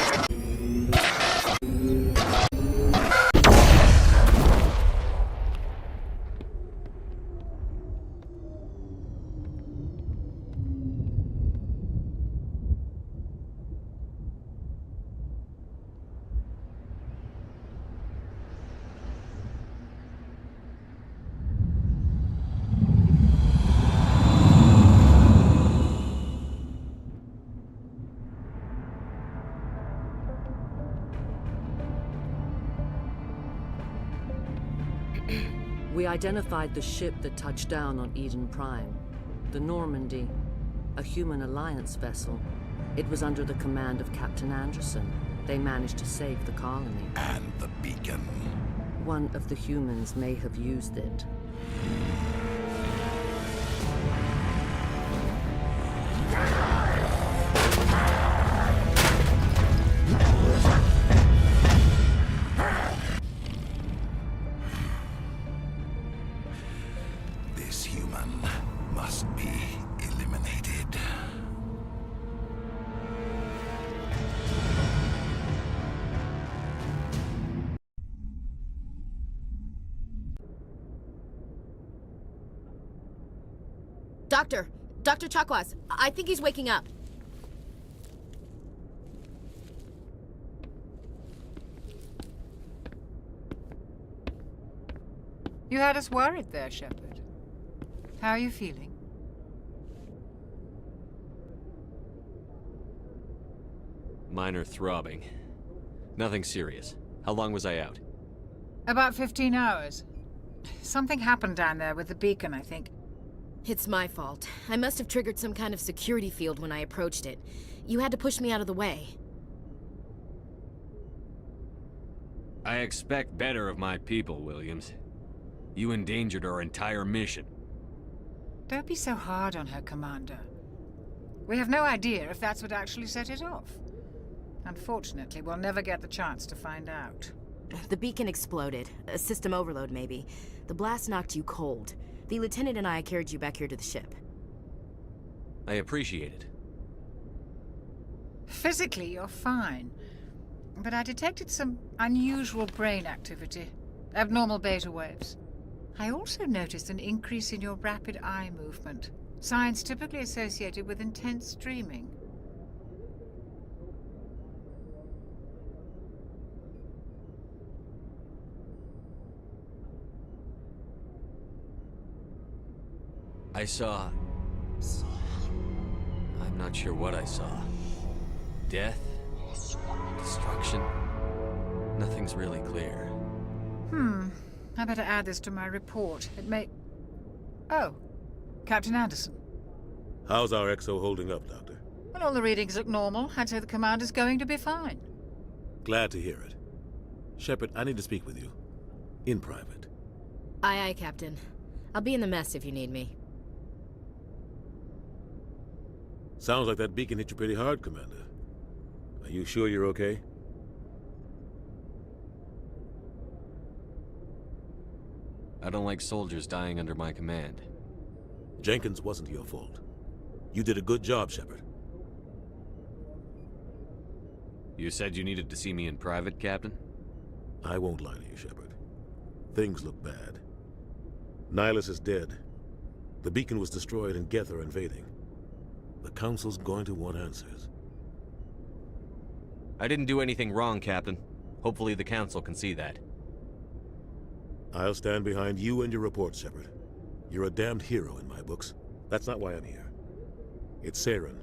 We identified the ship that touched down on Eden Prime. The Normandy, a human alliance vessel. It was under the command of Captain Anderson. They managed to save the colony. And the beacon. One of the humans may have used it. This human must be eliminated. Dr. Chakwas, I think he's waking up. You had us worried there, Shepard. How are you feeling? Minor throbbing. Nothing serious. How long was I out? About 15 hours. Something happened down there with the beacon, I think. It's my fault. I must have triggered some kind of security field when I approached it. You had to push me out of the way. I expect better of my people, Williams. You endangered our entire mission. Don't be so hard on her, Commander. We have no idea if that's what actually set it off. Unfortunately, we'll never get the chance to find out. The beacon exploded. A system overload, maybe. The blast knocked you cold. The lieutenant and I carried you back here to the ship. I appreciate it. Physically, you're fine. But I detected some unusual brain activity. Abnormal beta waves. I also noticed an increase in your rapid eye movement. Signs typically associated with intense dreaming. I saw... I'm not sure what I saw. Death? Destruction? Nothing's really clear. I better add this to my report. It may... Oh, Captain Anderson. How's our XO holding up, Doctor? Well, all the readings look normal. I'd say the commander's going to be fine. Glad to hear it. Shepard, I need to speak with you. In private. Aye, Captain. I'll be in the mess if you need me. Sounds like that beacon hit you pretty hard, Commander. Are you sure you're okay? I don't like soldiers dying under my command. Jenkins wasn't your fault. You did a good job, Shepard. You said you needed to see me in private, Captain? I won't lie to you, Shepard. Things look bad. Nihilus is dead. The beacon was destroyed and Geth are invading. The Council's going to want answers. I didn't do anything wrong, Captain. Hopefully the Council can see that. I'll stand behind you and your report, Shepard. You're a damned hero in my books. That's not why I'm here. It's Saren,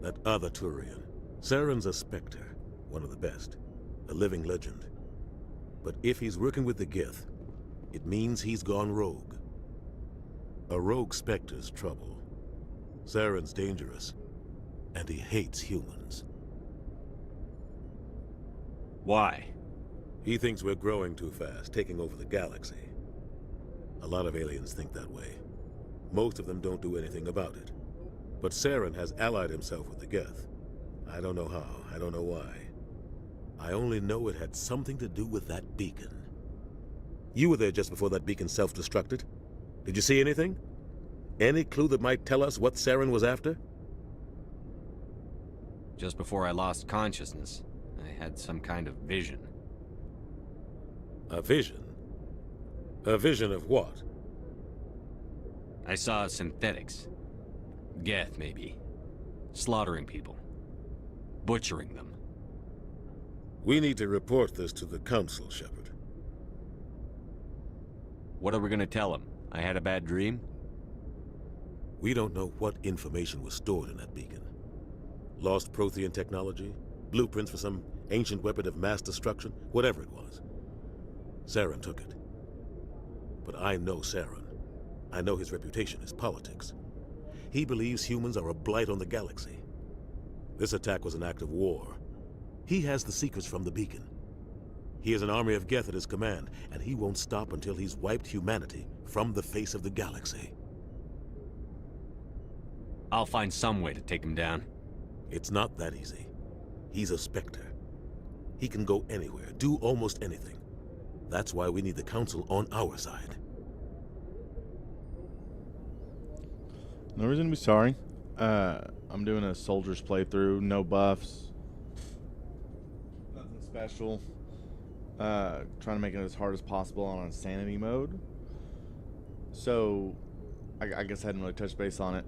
that other Turian. Saren's a Spectre, one of the best, a living legend. But if he's working with the Geth, it means he's gone rogue. A rogue Spectre's trouble. Saren's dangerous, and he hates humans. Why? He thinks we're growing too fast, taking over the galaxy. A lot of aliens think that way. Most of them don't do anything about it. But Saren has allied himself with the Geth. I don't know how, I don't know why. I only know it had something to do with that beacon. You were there just before that beacon self-destructed. Did you see anything? Any clue that might tell us what Saren was after? Just before I lost consciousness, I had some kind of vision. A vision? A vision of what? I saw synthetics. Geth, maybe. Slaughtering people. Butchering them. We need to report this to the Council, Shepard. What are we gonna tell them? I had a bad dream? We don't know what information was stored in that beacon. Lost Prothean technology? Blueprints for some ancient weapon of mass destruction? Whatever it was. Saren took it. But I know Saren. I know his reputation is politics. He believes humans are a blight on the galaxy. This attack was an act of war. He has the secrets from the beacon. He has an army of Geth at his command, and he won't stop until he's wiped humanity from the face of the galaxy. I'll find some way to take him down. It's not that easy. He's a Spectre. He can go anywhere, do almost anything. That's why we need the Council on our side. No reason to be sorry. I'm doing a soldier's playthrough, no buffs, nothing special. Trying to make it as hard as possible on insanity mode. So, I guess I hadn't really touched base on it.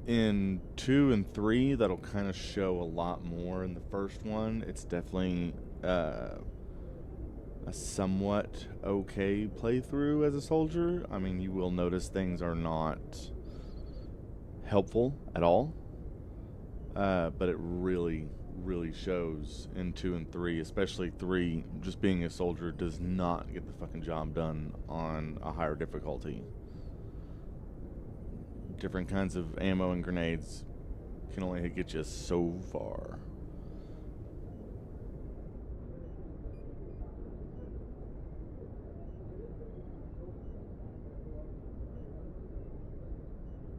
In 2 and 3, that'll kind of show a lot more. In the first one, it's definitely a somewhat okay playthrough as a soldier. I mean, you will notice things are not helpful at all, but it really shows in 2 and 3, especially 3. Just being a soldier does not get the fucking job done on a higher difficulty. Different kinds of ammo and grenades can only get you so far.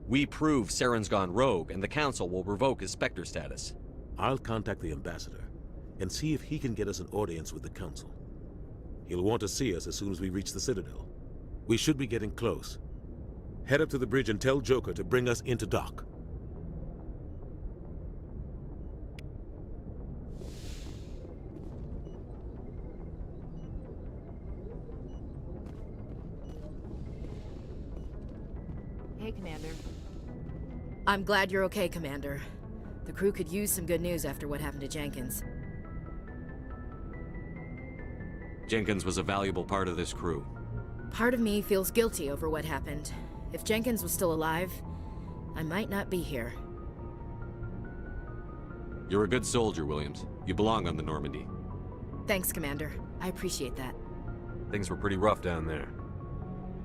We prove Saren's gone rogue, and the Council will revoke his Spectre status. I'll contact the ambassador and see if he can get us an audience with the Council. He'll want to see us as soon as we reach the Citadel. We should be getting close. Head up to the bridge and tell Joker to bring us into dock. Hey, Commander. I'm glad you're okay, Commander. The crew could use some good news after what happened to Jenkins. Jenkins was a valuable part of this crew. Part of me feels guilty over what happened. If Jenkins was still alive, I might not be here. You're a good soldier, Williams. You belong on the Normandy. Thanks, Commander. I appreciate that. Things were pretty rough down there.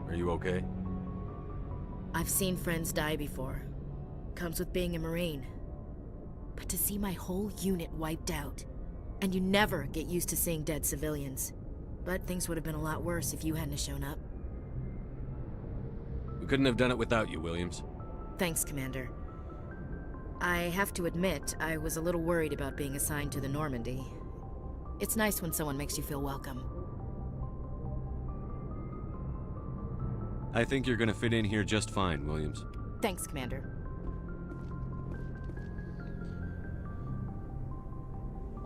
Are you okay? I've seen friends die before. Comes with being a Marine. But to see my whole unit wiped out, and you never get used to seeing dead civilians. But things would have been a lot worse if you hadn't shown up. We couldn't have done it without you, Williams. Thanks, Commander. I have to admit, I was a little worried about being assigned to the Normandy. It's nice when someone makes you feel welcome. I think you're gonna fit in here just fine, Williams. Thanks, Commander.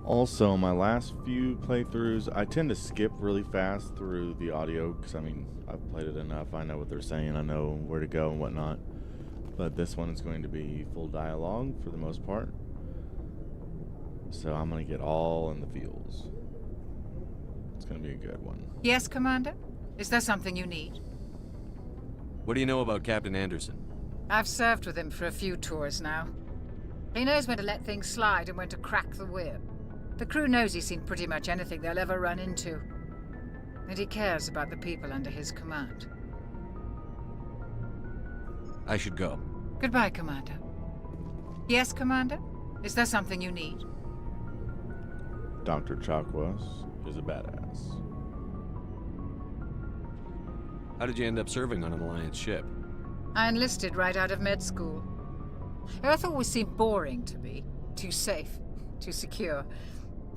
Also, my last few playthroughs, I tend to skip really fast through the audio because, I mean, I've played it enough. I know what they're saying. I know where to go and whatnot. But this one is going to be full dialogue for the most part. So I'm going to get all in the feels. It's going to be a good one. Yes, Commander? Is there something you need? What do you know about Captain Anderson? I've served with him for a few tours now. He knows when to let things slide and when to crack the whip. The crew knows he's seen pretty much anything they'll ever run into. And he cares about the people under his command. I should go. Goodbye, Commander. Yes, Commander? Is there something you need? Dr. Chakwas is a badass. How did you end up serving on an Alliance ship? I enlisted right out of med school. Earth always seemed boring to me. Too safe, too secure.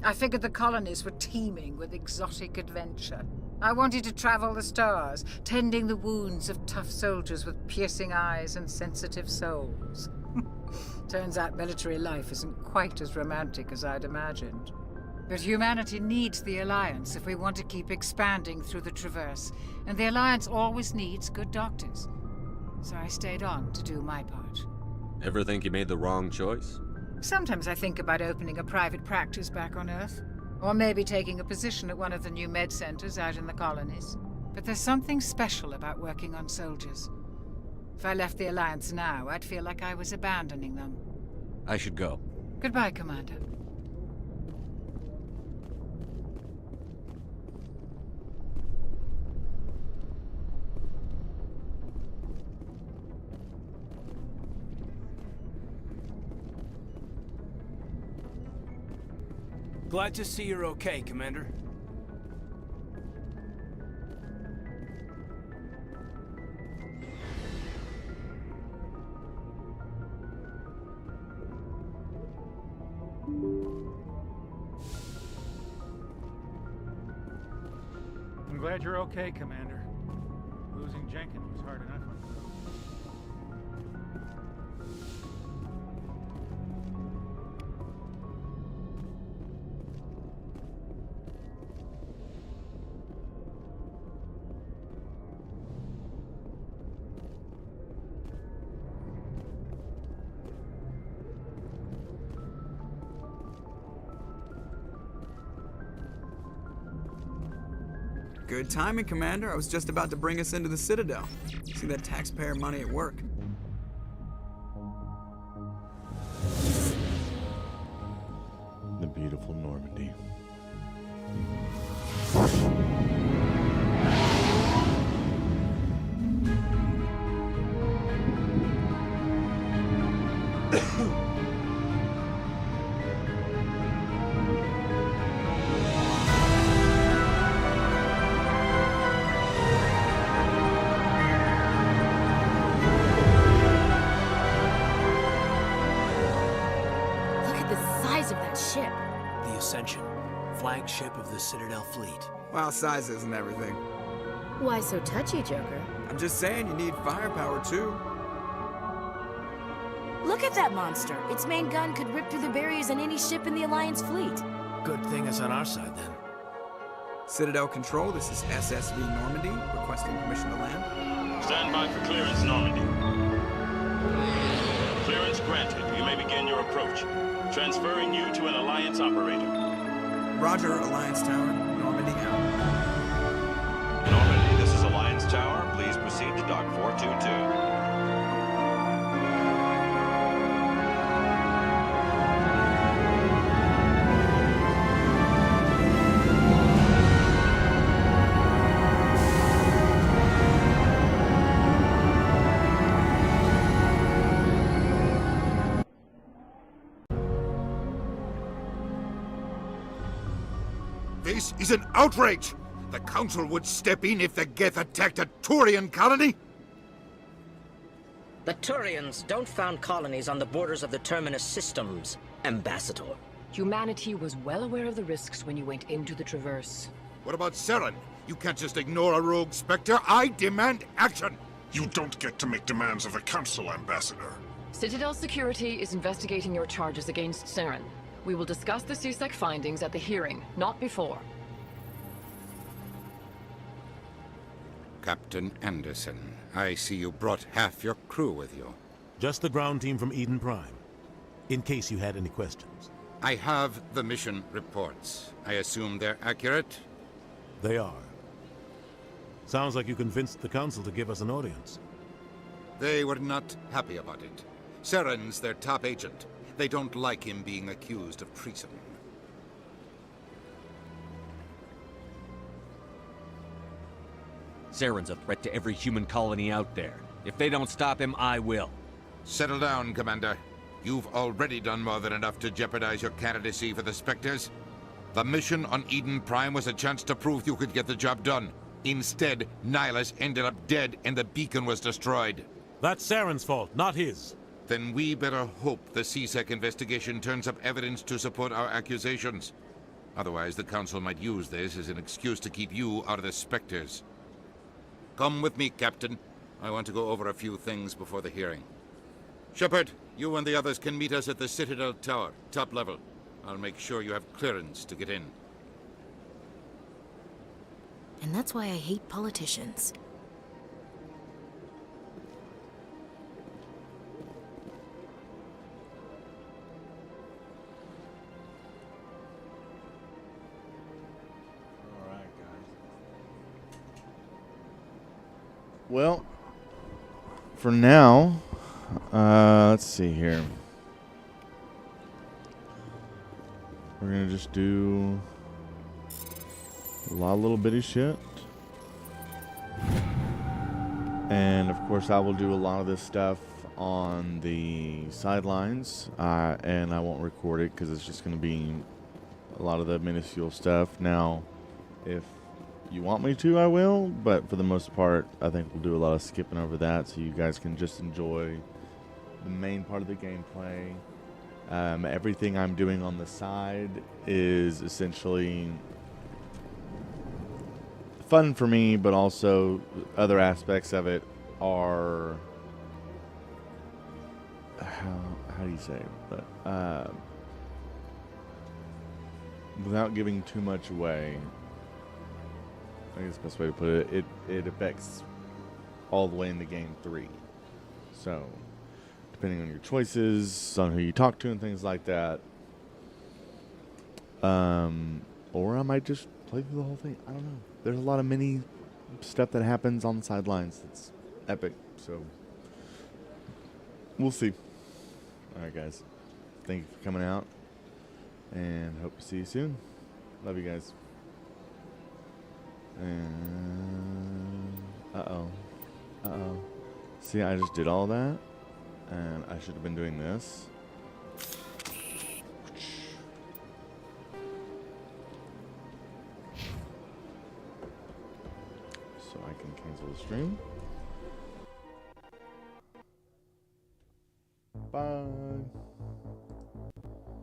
I figured the colonies were teeming with exotic adventure. I wanted to travel the stars, tending the wounds of tough soldiers with piercing eyes and sensitive souls. Turns out military life isn't quite as romantic as I'd imagined. But humanity needs the Alliance if we want to keep expanding through the Traverse, and the Alliance always needs good doctors. So I stayed on to do my part. Ever think you made the wrong choice? Sometimes I think about opening a private practice back on Earth, or maybe taking a position at one of the new med centers out in the colonies. But there's something special about working on soldiers. If I left the Alliance now, I'd feel like I was abandoning them. I should go. Goodbye, Commander. Glad to see you're okay, Commander. I'm glad you're okay, Commander. Losing Jenkins was hard enough. Good timing, Commander. I was just about to bring us into the Citadel. See that taxpayer money at work. The beautiful Normandy. Flagship of the Citadel fleet. Well, size isn't everything. Why so touchy, Joker? I'm just saying you need firepower, too. Look at that monster. Its main gun could rip through the barriers in any ship in the Alliance fleet. Good thing it's on our side, then. Citadel Control, this is SSV Normandy, requesting permission to land. Stand by for clearance, Normandy. Clearance granted. You may begin your approach. Transferring you to an Alliance operator. Roger, Alliance Tower. Normandy out. Normandy, this is Alliance Tower. Please proceed to Dock 422. This is an outrage! The Council would step in if the Geth attacked a Turian colony? The Turians don't found colonies on the borders of the Terminus systems, Ambassador. Humanity was well aware of the risks when you went into the Traverse. What about Saren? You can't just ignore a rogue Spectre. I demand action! You don't get to make demands of the Council, Ambassador. Citadel Security is investigating your charges against Saren. We will discuss the CSEC findings at the hearing, not before. Captain Anderson, I see you brought half your crew with you. Just the ground team from Eden Prime, in case you had any questions. I have the mission reports. I assume they're accurate? They are. Sounds like you convinced the Council to give us an audience. They were not happy about it. Saren's their top agent. They don't like him being accused of treason. Saren's a threat to every human colony out there. If they don't stop him, I will. Settle down, Commander. You've already done more than enough to jeopardize your candidacy for the Spectres. The mission on Eden Prime was a chance to prove you could get the job done. Instead, Nihilus ended up dead and the beacon was destroyed. That's Saren's fault, not his. Then we better hope the CSEC investigation turns up evidence to support our accusations. Otherwise, the Council might use this as an excuse to keep you out of the Spectres. Come with me, Captain. I want to go over a few things before the hearing. Shepard, you and the others can meet us at the Citadel Tower, top level. I'll make sure you have clearance to get in. And that's why I hate politicians. Well, for now, let's see here. We're gonna just do a lot of little bitty shit. And of course I will do a lot of this stuff on the sidelines, and I won't record it because it's just gonna be a lot of the minuscule stuff. Now, if you want me to, I will, but for the most part, I think we'll do a lot of skipping over that so you guys can just enjoy the main part of the gameplay. Everything I'm doing on the side is essentially fun for me, but also other aspects of it are, how do you say, but without giving too much away, I guess the best way to put it, it affects all the way into Game 3. So, depending on your choices, on who you talk to and things like that. Or I might just play through the whole thing. I don't know. There's a lot of mini stuff that happens on the sidelines that's epic. So, we'll see. Alright, guys. Thank you for coming out. And hope to see you soon. Love you guys. And uh-oh. See, I just did all that, and I should have been doing this. So I can cancel the stream. Bye.